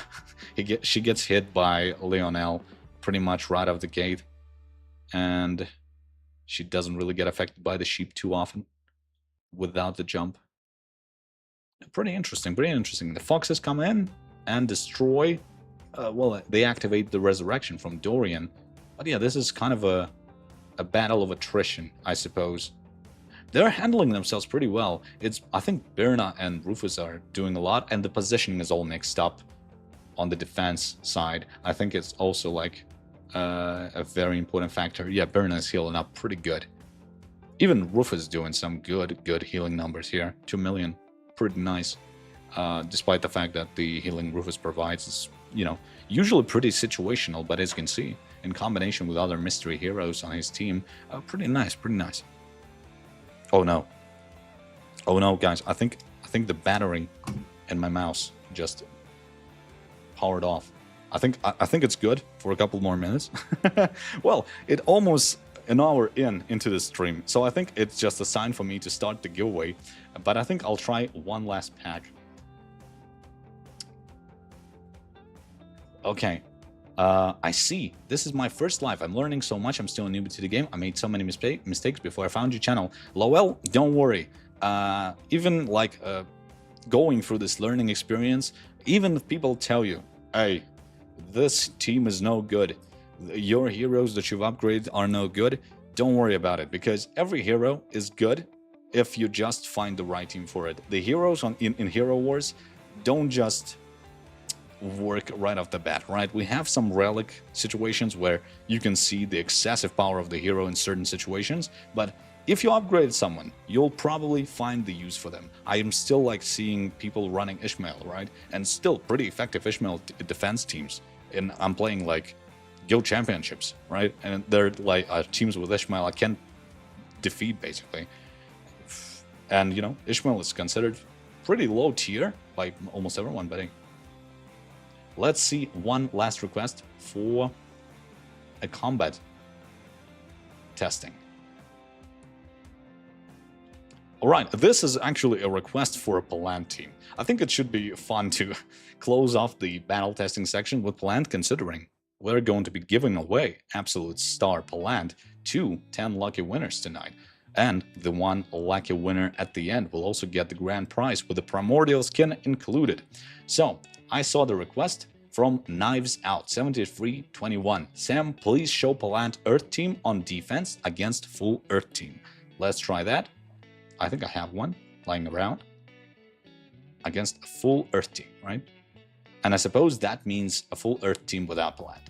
She gets hit by Lionel pretty much right out of the gate. And she doesn't really get affected by the sheep too often without the jump. Pretty interesting, pretty interesting. The foxes come in and destroy. Well, they activate the resurrection from Dorian. But yeah, this is kind of a battle of attrition, I suppose. They're handling themselves pretty well. I think Birna and Rufus are doing a lot, and the positioning is all mixed up on the defense side. I think it's also like a very important factor. Yeah, Birna is healing up pretty good. Even Rufus doing some good healing numbers here. 2 million, pretty nice. Despite the fact that the healing Rufus provides is, you know, usually pretty situational, but as you can see, in combination with other mystery heroes on his team, pretty nice, pretty nice. Oh no, guys! I think the battering in my mouse just powered off. I think it's good for a couple more minutes. Well, it almost an hour into the stream, so I think it's just a sign for me to start the giveaway. But I think I'll try one last pack. Okay. I see. This is my first live. I'm learning so much. I'm still a newbie to the game. I made so many mistakes before I found your channel. Lowell, don't worry. Even like going through this learning experience, even if people tell you, hey, this team is no good, your heroes that you've upgraded are no good, don't worry about it, because every hero is good if you just find the right team for it. The heroes in Hero Wars don't just work right off the bat, right? We have some relic situations where you can see the excessive power of the hero in certain situations, but if you upgrade someone, you'll probably find the use for them. I am still like seeing people running Ishmael, right? And still pretty effective Ishmael defense teams. And I'm playing like Go championships, right? And they're like teams with Ishmael I can't defeat basically. And Ishmael is considered pretty low tier by almost everyone, but hey. Let's see one last request for a combat testing. Alright, this is actually a request for a Pallant team. I think it should be fun to close off the battle testing section with Pallant, considering we're going to be giving away Absolute Star Pallant to 10 lucky winners tonight. And the one lucky winner at the end will also get the grand prize with the Primordial skin included. So, I saw the request from Knives Out 7321. Sam, please show Pallant Earth team on defense against full Earth team. Let's try that. I think I have one lying around. Against a full Earth team, right? And I suppose that means a full Earth team without Pallant.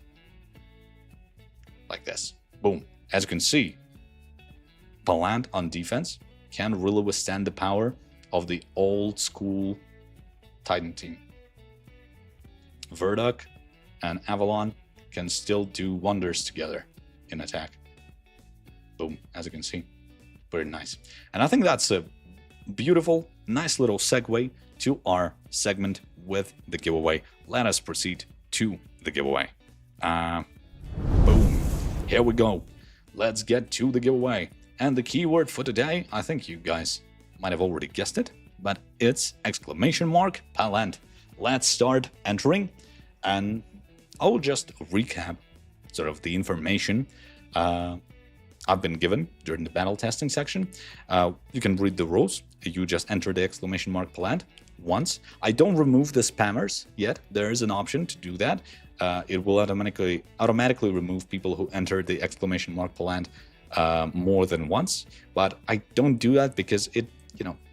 Like this. Boom. As you can see, Pallant on defense can really withstand the power of the old school Titan team. Verduk and Avalon can still do wonders together in attack. Boom, as you can see. Very nice. And I think that's a beautiful, nice little segue to our segment with the giveaway. Let us proceed to the giveaway. Boom. Here we go. Let's get to the giveaway. And the keyword for today, I think you guys might have already guessed it, but it's !Pallant. Let's start entering, and I will just recap sort of the information I've been given during the battle testing section. You can read the rules. You just enter the !Pallant once. I don't remove the spammers yet. There is an option to do that. It will automatically remove people who enter the !Pallant more than once, but I don't do that because it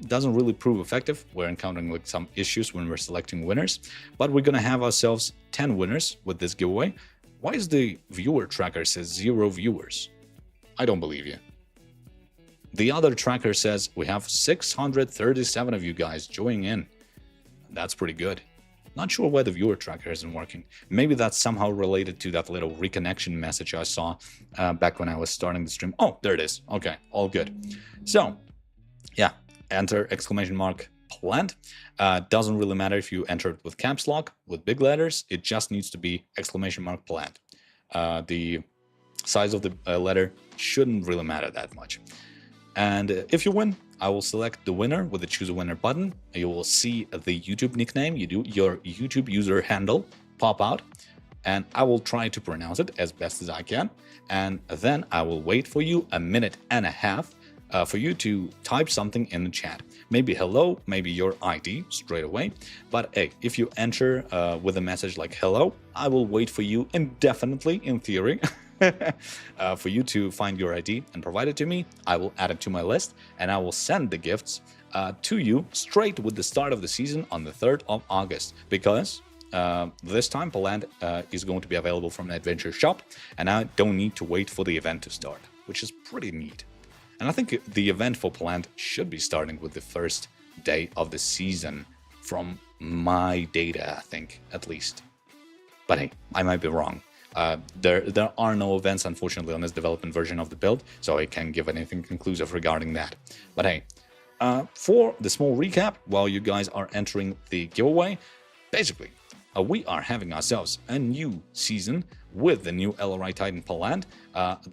doesn't really prove effective. We're encountering like some issues when we're selecting winners, but we're gonna have ourselves 10 winners with this giveaway. Why is the viewer tracker says 0 viewers? I don't believe you. The other tracker says we have 637 of you guys joining in. That's pretty good. Not sure why the viewer tracker isn't working. Maybe that's somehow related to that little reconnection message I saw back when I was starting the stream. Oh, there it is. Okay, all good. So, yeah, enter !Pallant. Doesn't really matter if you enter it with caps lock, with big letters. It just needs to be !Pallant. The size of the letter shouldn't really matter that much. And if you win, I will select the winner with the choose a winner button. You will see the YouTube nickname, your YouTube user handle pop out, and I will try to pronounce it as best as I can. And then I will wait for you a minute and a half for you to type something in the chat. Maybe hello, maybe your ID straight away. But hey, if you enter with a message like hello, I will wait for you indefinitely, in theory. For you to find your ID and provide it to me. I will add it to my list, and I will send the gifts to you straight with the start of the season on the 3rd of August, because this time Pallant is going to be available from the adventure shop, and I don't need to wait for the event to start, which is pretty neat. And I think the event for Pallant should be starting with the first day of the season from my data, I think, at least. But hey, I might be wrong. There are no events, unfortunately, on this development version of the build, so I can't give anything conclusive regarding that. But hey, for the small recap, while you guys are entering the giveaway, basically, we are having ourselves a new season with the new Elarite Titan Pallant.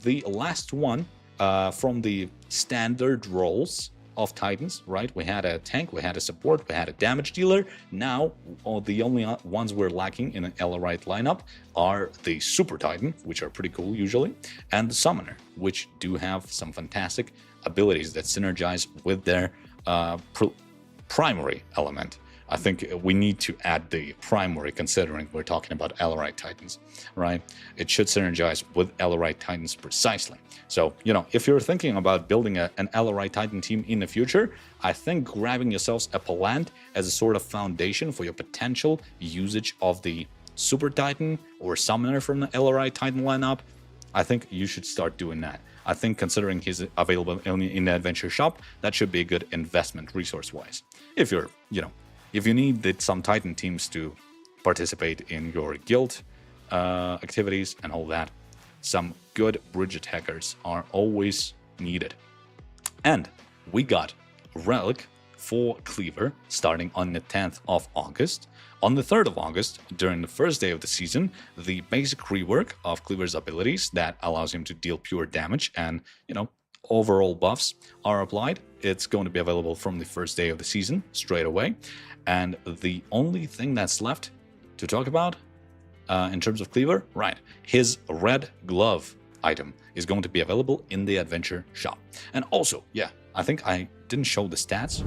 The last one from the standard roles of Titans, right? We had a tank, we had a support, we had a damage dealer. Now, the only ones we're lacking in an Elarite lineup are the Super Titan, which are pretty cool usually, and the Summoner, which do have some fantastic abilities that synergize with their primary element. I think we need to add the primary, considering we're talking about Elarite Titans, right? It should synergize with Elarite Titans precisely. So, if you're thinking about building an Elarite Titan team in the future, I think grabbing yourselves a Pallant as a sort of foundation for your potential usage of the Super Titan or Summoner from the Elarite Titan lineup, I think you should start doing that. I think considering he's available only in the adventure shop, that should be a good investment resource-wise. If you're, if you need some Titan teams to participate in your guild, activities and all that. Some good bridge attackers are always needed. And we got Relic for Cleaver starting on the 10th of August. On the 3rd of August, during the first day of the season, the basic rework of Cleaver's abilities that allows him to deal pure damage and, overall buffs are applied. It's going to be available from the first day of the season straight away. And the only thing that's left to talk about in terms of Cleaver, right, his red glove item is going to be available in the adventure shop. And also, yeah, I think I didn't show the stats.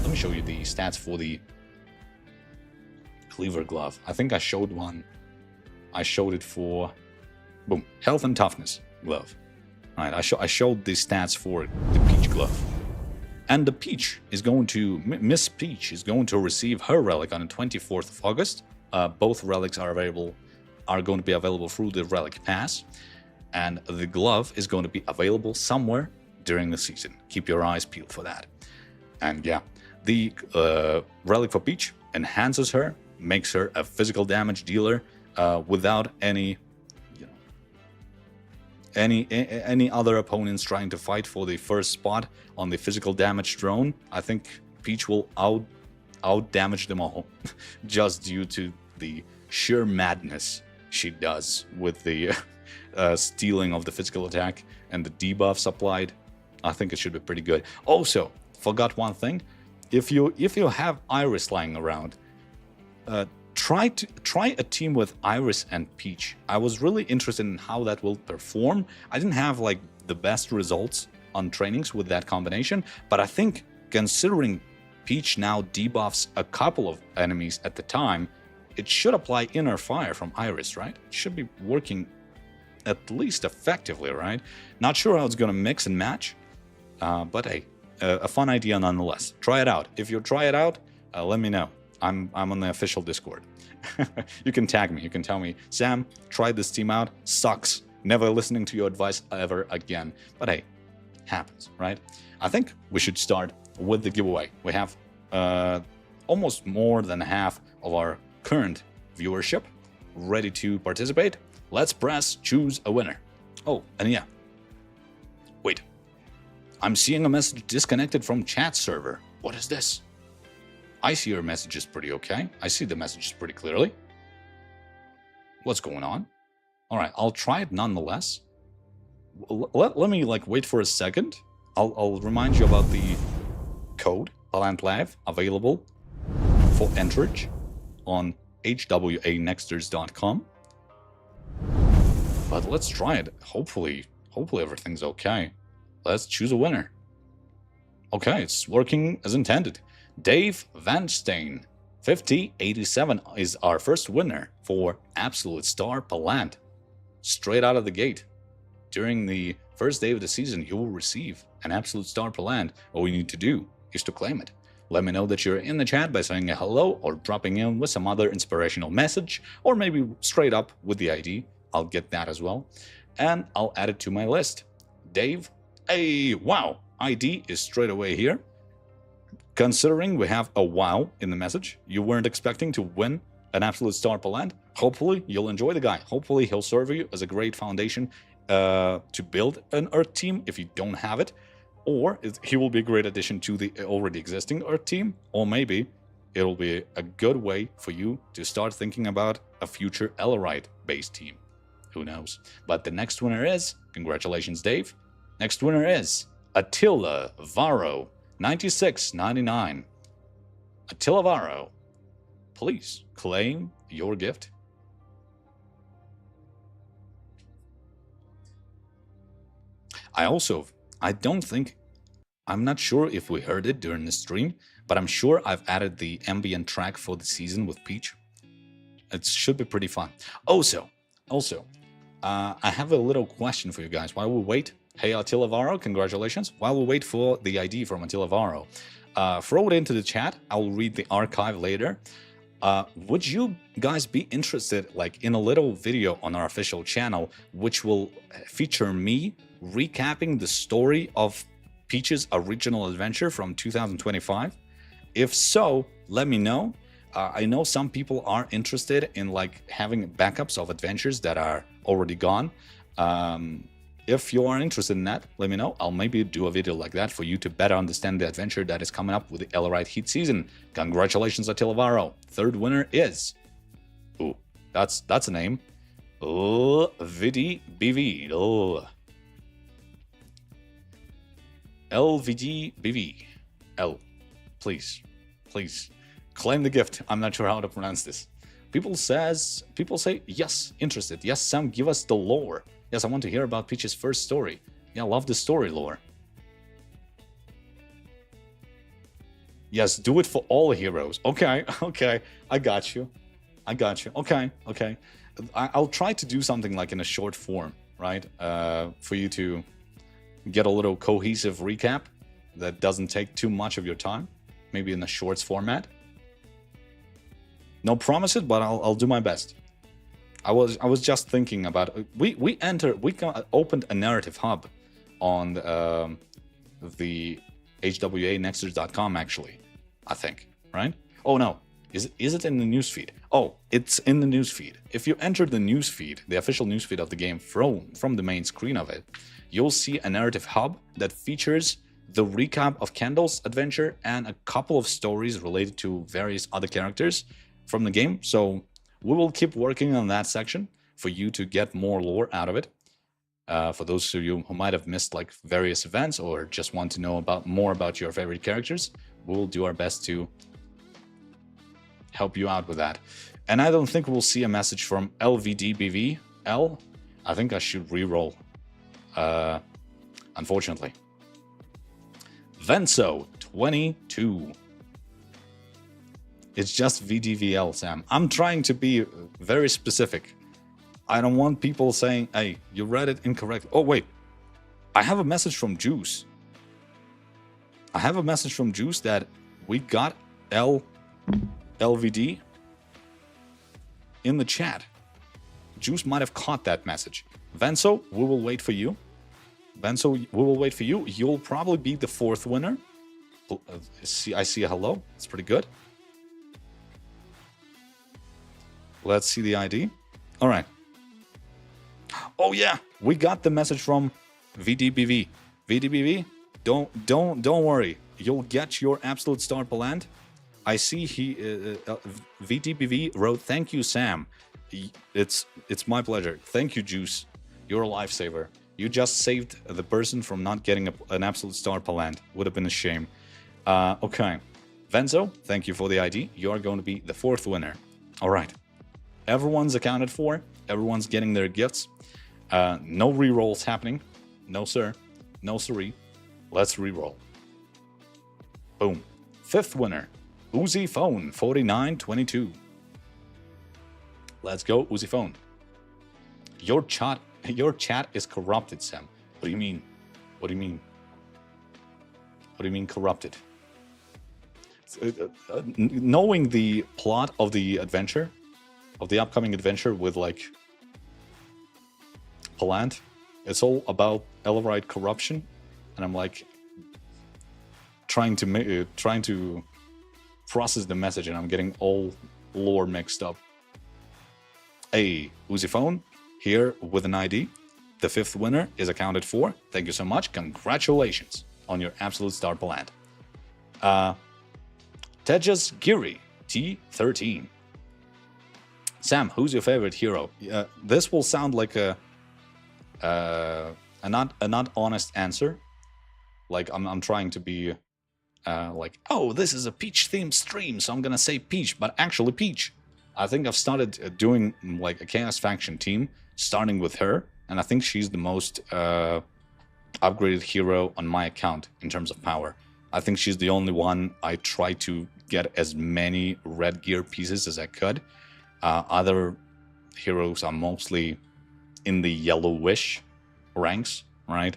Let me show you the stats for the Cleaver glove. I think I showed one. I showed it for, boom, health and toughness glove. Right, I showed the stats for the Peach glove. And the Peach is going to, Miss Peach is going to receive her relic on the 24th of August. Both relics are going to be available through the Relic Pass. And the glove is going to be available somewhere during the season. Keep your eyes peeled for that. And yeah, the relic for Peach enhances her, makes her a physical damage dealer without any other opponents trying to fight for the first spot on the physical damage drone. I think Peach will out damage them all just due to the sheer madness she does with the stealing of the physical attack and the debuffs applied. I think it should be pretty good. Also, forgot one thing. If you have Iris lying around, try a team with Iris and Peach. I was really interested in how that will perform. I didn't have like the best results on trainings with that combination, but I think considering Peach now debuffs a couple of enemies at the time, it should apply Inner Fire from Iris, right? It should be working at least effectively, right? Not sure how it's gonna mix and match, but hey, a fun idea nonetheless. Try it out. If you try it out, let me know. I'm on the official Discord. You can tag me. You can tell me, Sam, try this team out. Sucks. Never listening to your advice ever again. But hey, happens, right? I think we should start with the giveaway. We have almost more than half of our current viewership ready to participate. Let's press choose a winner. Oh, and yeah. Wait. I'm seeing a message disconnected from chat server. What is this? I see your messages pretty okay. I see the messages pretty clearly. What's going on? All right, I'll try it nonetheless. Let me wait for a second. I'll remind you about the code Pallant Live available for enterage on hwanexters.com. But let's try it. Hopefully everything's okay. Let's choose a winner. Okay, it's working as intended. Dave Van Steen, 5087 is our first winner for Absolute Star Pallant. Straight out of the gate. During the first day of the season, you will receive an Absolute Star Pallant. All you need to do is to claim it. Let me know that you're in the chat by saying a hello or dropping in with some other inspirational message, or maybe straight up with the ID. I'll get that as well. And I'll add it to my list. Dave, hey, wow, ID is straight away here. Considering we have a wow in the message, you weren't expecting to win an Absolute Star Pallant. Hopefully you'll enjoy the guy. Hopefully he'll serve you as a great foundation to build an Earth team if you don't have it. Or he will be a great addition to the already existing Earth team. Or maybe it'll be a good way for you to start thinking about a future Elarite-based team. Who knows? But the next winner is, congratulations Dave, next winner is Attila Varro, 96.99. Attila Varro, please claim your gift. I'm not sure if we heard it during the stream, but I'm sure I've added the ambient track for the season with Peach. It should be pretty fun. Also, I have a little question for you guys. While we wait, hey Attila Varro, congratulations. While we wait for the ID from Attila Varro, throw it into the chat. I will read the archive later. Would you guys be interested in a little video on our official channel, which will feature me recapping the story of Peach's original adventure from 2025? If so, let me know. I know some people are interested in like having backups of adventures that are already gone. If you are interested in that, let me know. I'll maybe do a video like that for you to better understand the adventure that is coming up with the Elarite Heat season. Congratulations, Attila Varro. Third winner is... Ooh, that's a name. Oh, Vidi BV. Oh. LVD BV. L. Please. Please. Claim the gift. I'm not sure how to pronounce this. People say, yes, interested. Yes, Sam, give us the lore. Yes, I want to hear about Peach's first story. Yeah, I love the story lore. Yes, do it for all heroes. Okay, okay. I got you. I got you. Okay, okay. I'll try to do something like in a short form, right? For you to get a little cohesive recap that doesn't take too much of your time. Maybe in a shorts format. No promises, but I'll do my best. I was just thinking about we opened a narrative hub on the hwanexters.com actually, I think, right? Oh no, is it in the newsfeed? Oh, it's in the newsfeed. If you enter the newsfeed, the official newsfeed of the game from the main screen of it, you'll see a narrative hub that features the recap of Kendall's adventure and a couple of stories related to various other characters from the game. So we will keep working on that section for you to get more lore out of it. For those of you who might have missed like various events or just want to know more about your favorite characters, we'll do our best to help you out with that. And I don't think we'll see a message from LVDBV. I think I should re-roll. Unfortunately. Venso 22. It's just VDVL, Sam. I'm trying to be very specific. I don't want people saying, hey, you read it incorrect. Oh, wait. I have a message from Juice. I have a message from Juice that we got LVD in the chat. Juice might have caught that message. Venso, we will wait for you. Venso, we will wait for you. You'll probably be the fourth winner. I see a hello. It's pretty good. Let's see the ID. All right. Oh yeah, we got the message from VDBV. VDBV, don't worry. You'll get your absolute star Pallant. I see VDBV wrote, "Thank you, Sam. It's my pleasure. Thank you, Juice. You're a lifesaver. You just saved the person from not getting an absolute star Pallant. Would have been a shame." Okay, Venzo, thank you for the ID. You are going to be the fourth winner. All right. Everyone's accounted for. Everyone's getting their gifts. No re-rolls happening. No, sir. No, siree. Let's re-roll. Boom. Fifth winner. Uzi Phone 4922. Let's go, Uzi Phone. Your chat is corrupted, Sam. What do you mean? What do you mean? What do you mean corrupted? Knowing the plot of the adventure, of the upcoming adventure with like Pallant, it's all about Elarite corruption, and I'm like trying to process the message, and I'm getting all lore mixed up. Hey, Uzi Phone here with an ID. The fifth winner is accounted for. Thank you so much. Congratulations on your absolute star Pallant. Tejas Giri T13. Sam, who's your favorite hero? This will sound like a not honest answer. Like I'm trying to be like, oh, this is a Peach themed stream, so I'm gonna say Peach, but actually Peach. I think I've started doing like a Chaos Faction team, starting with her, and I think she's the most upgraded hero on my account in terms of power. I think she's the only one I try to get as many red gear pieces as I could. Other heroes are mostly in the yellowish ranks, right?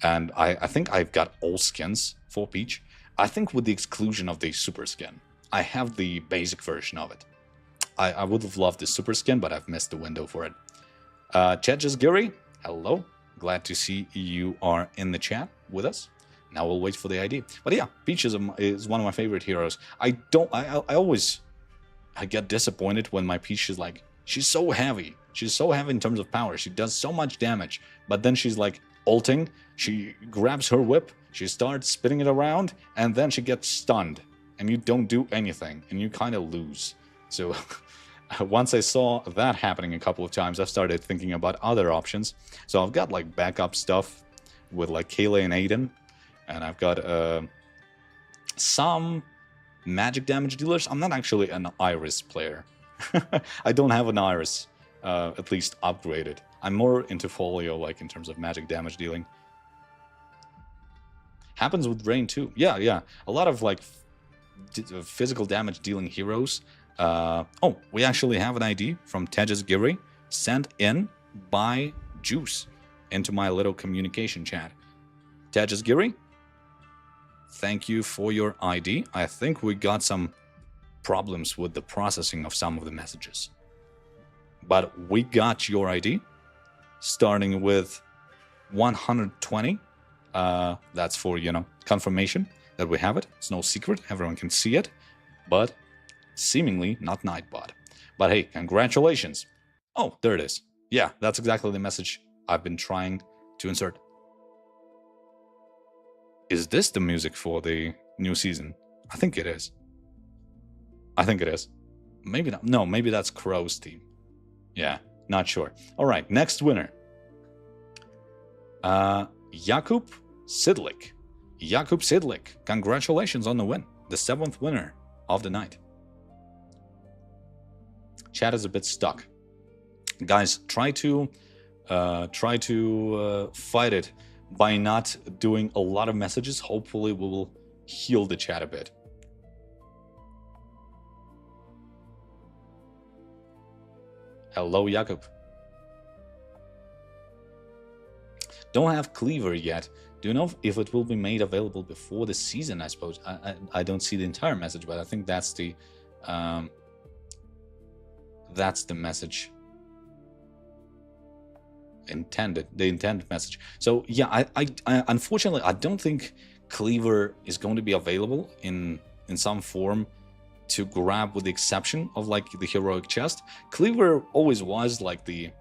And I think I've got all skins for Peach. I think with the exclusion of the super skin. I have the basic version of it. I would have loved the super skin, but I've missed the window for it. Tejas Giri, hello. Glad to see you are in the chat with us. Now we'll wait for the ID. But yeah, Peach is one of my favorite heroes. I always I get disappointed when my Peach is like, she's so heavy. She's so heavy in terms of power. She does so much damage. But then she's like ulting. She grabs her whip. She starts spinning it around. And then she gets stunned. And you don't do anything. And you kind of lose. So once I saw that happening a couple of times, I started thinking about other options. So I've got like backup stuff with like Kayla and Aiden. And I've got some magic damage dealers. I'm not actually an Iris player. I don't have an Iris, at least upgraded. I'm more into Folio, like in terms of magic damage dealing. Happens with Rain too. Yeah. A lot of like physical damage dealing heroes. Oh, we actually have an ID from Tejas Giri sent in by Juice into my little communication chat. Tejas Giri, thank you for your ID. I think we got some problems with the processing of some of the messages. But we got your ID, starting with 120. That's for, confirmation that we have it. It's no secret. Everyone can see it. But seemingly not Nightbot. But hey, congratulations. Oh, there it is. Yeah, that's exactly the message I've been trying to insert. Is this the music for the new season? I think it is. Maybe not. No, maybe that's Crow's team. Yeah, not sure. All right, next winner. Jakub Sidlik. Jakub Sidlik. Congratulations on the win. The 7th winner of the night. Chat is a bit stuck. Guys, try to fight it by not doing a lot of messages. Hopefully we will heal the chat a bit. Hello, Jakub. Don't have Cleaver yet. Do you know if it will be made available before the season, I suppose? I don't see the entire message, but I think that's the message. The intended message. So yeah, I unfortunately I don't think Cleaver is going to be available in some form to grab, with the exception of like the heroic chest. Cleaver always was like the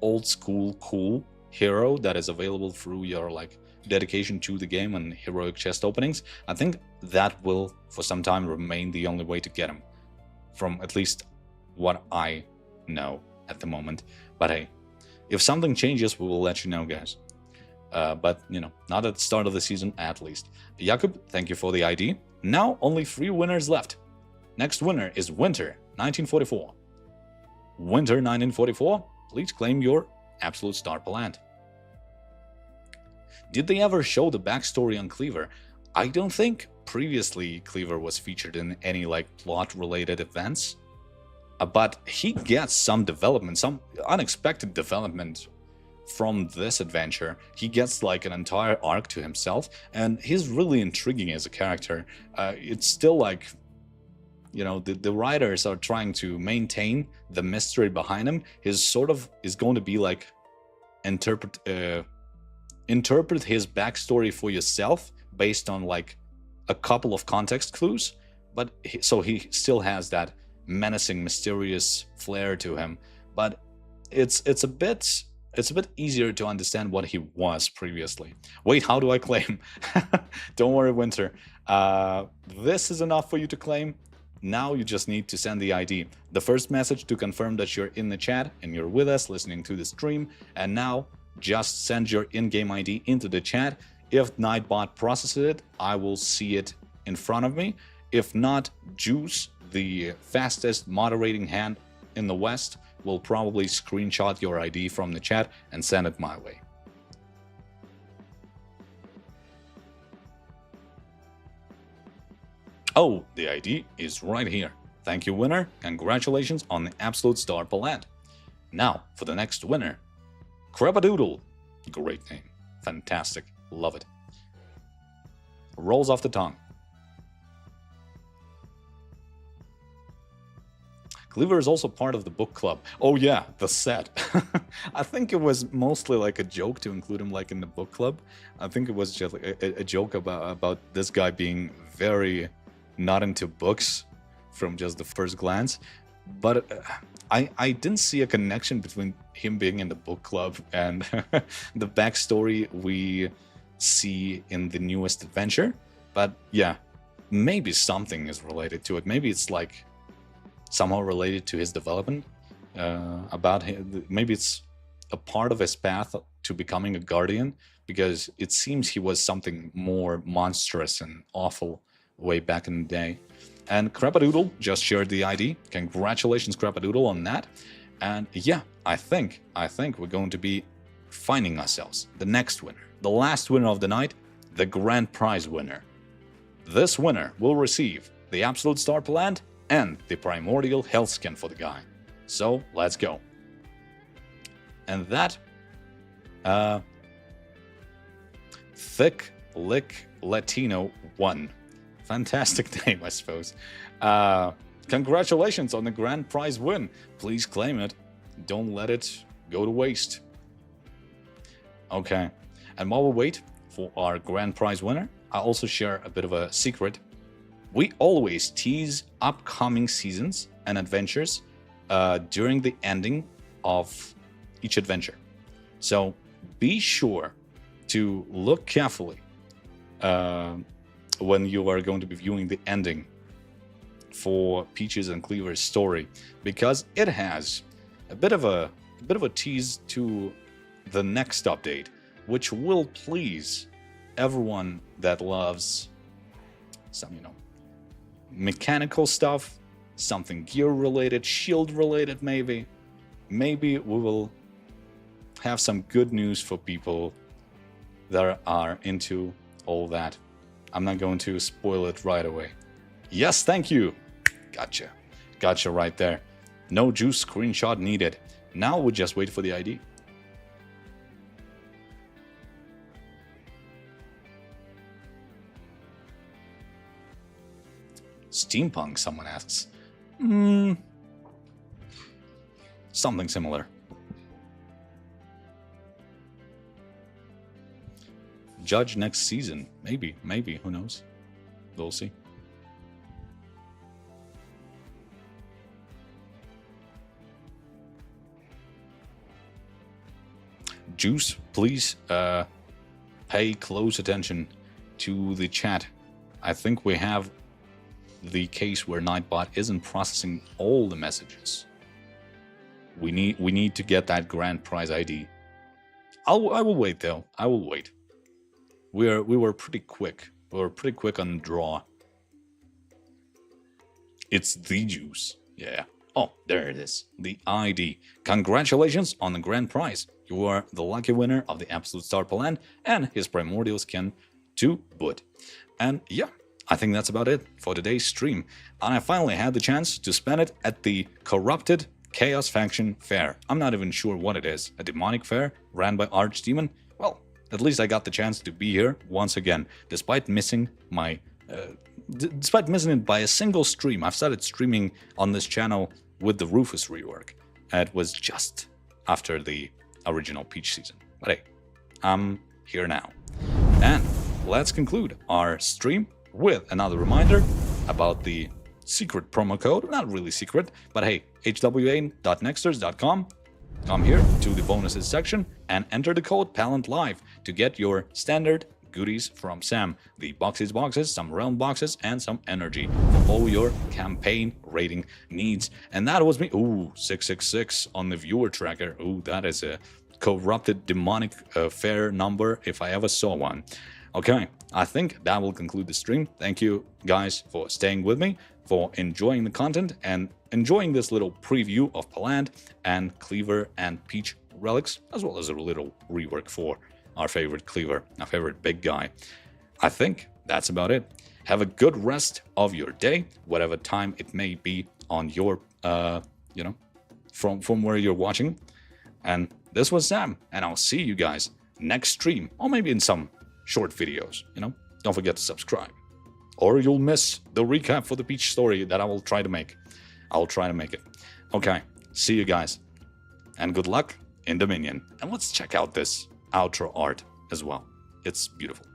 old school cool hero that is available through your like dedication to the game and heroic chest openings. I think that will for some time remain the only way to get him, from at least what I know at the moment. But hey, if something changes, we will let you know, guys. But, not at the start of the season, at least. Jakub, thank you for the ID. Now, only 3 winners left. Next winner is Winter, 1944. Winter, 1944, please claim your absolute star Pallant. Did they ever show the backstory on Cleaver? I don't think previously Cleaver was featured in any, like, plot-related events. But he gets some development, some unexpected development from this adventure. He gets like an entire arc to himself, and he's really intriguing as a character. It's still like, the writers are trying to maintain the mystery behind him. His sort of is going to be like interpret his backstory for yourself based on like a couple of context clues. But so he still has that menacing, mysterious flair to him, but it's a bit easier to understand what he was previously. Wait, how do I claim? Don't worry, Winter. This is enough for you to claim. Now you just need to send the ID. The first message to confirm that you're in the chat and you're with us listening to the stream, and now just send your in-game ID into the chat. If Nightbot processes it, I will see it in front of me. If not, Juice, the fastest moderating hand in the West, will probably screenshot your ID from the chat and send it my way. Oh, the ID is right here. Thank you, winner. Congratulations on the absolute star Pallant. Now, for the next winner. Crepadoodle. Great name. Fantastic. Love it. Rolls off the tongue. Cleaver is also part of the book club. Oh yeah, the set. I think it was mostly like a joke to include him like in the book club. I think it was just like a joke about this guy being very not into books. from just the first glance. But I didn't see a connection between him being in the book club and the backstory we see in the newest adventure. But yeah, maybe something is related to it. Maybe it's like somehow related to his development. About him, maybe it's a part of his path to becoming a guardian, because it seems he was something more monstrous and awful way back in the day. And Crappadoodle just shared the ID. Congratulations, Crappadoodle, on that. And yeah, I think we're going to be finding ourselves the next winner, the last winner of the night, the grand prize winner. This winner will receive the Absolute Star Pallant and the Primordial Health Skin for the guy. So let's go. And that Thick Lick Latino 1. Fantastic name, I suppose. Congratulations on the grand prize win. Please claim it. Don't let it go to waste. Okay. And while we wait for our grand prize winner, I'll also share a bit of a secret. We always tease upcoming seasons and adventures during the ending of each adventure. So be sure to look carefully when you are going to be viewing the ending for Peaches and Cleaver's story, because it has a bit of a tease to the next update, which will please everyone that loves some, mechanical stuff, something gear related, shield related, maybe. Maybe we will have some good news for people that are into all that. I'm not going to spoil it right away. Yes, thank you. Gotcha right there. No juice screenshot needed. Now we just wait for the ID. Steampunk, someone asks. Something similar. Judge next season. Maybe, who knows? We'll see. Juice, please pay close attention to the chat. I think we have the case where Nightbot isn't processing all the messages. We need to get that grand prize ID. I will wait though. I will wait. We were pretty quick. We were pretty quick on the draw. It's the juice. Yeah. Oh, there it is. The ID. Congratulations on the grand prize. You are the lucky winner of the Absolute Star Pallant and his Primordial Skin to boot. And yeah, I think that's about it for today's stream. And I finally had the chance to spend it at the Corrupted Chaos Faction Fair. I'm not even sure what it is. A demonic fair ran by Archdemon? Well, at least I got the chance to be here once again, despite missing my... despite missing it by a single stream. I've started streaming on this channel with the Rufus rework. It was just after the original Peach season. But hey, I'm here now. And let's conclude our stream with another reminder about the secret promo code. Not really secret, but hey, hwa.nexters.com. Come here to the bonuses section and enter the code PALLANTLIVE to get your standard goodies from Sam. The boxes, some realm boxes, and some energy for all your campaign rating needs. And that was me. Ooh, 666 on the viewer tracker. Ooh, that is a corrupted demonic fair number if I ever saw one. Okay, I think that will conclude the stream. Thank you guys for staying with me, for enjoying the content, and enjoying this little preview of Pallant and Cleaver and Peach relics, as well as a little rework for our favorite Cleaver, our favorite big guy. I think that's about it. Have a good rest of your day, whatever time it may be on your, from where you're watching. And this was Sam, and I'll see you guys next stream, or maybe in some short videos, Don't forget to subscribe, or you'll miss the recap for the Peach story that I will try to make. I'll try to make it. Okay, see you guys, and good luck in Dominion. And let's check out this outro art as well. It's beautiful.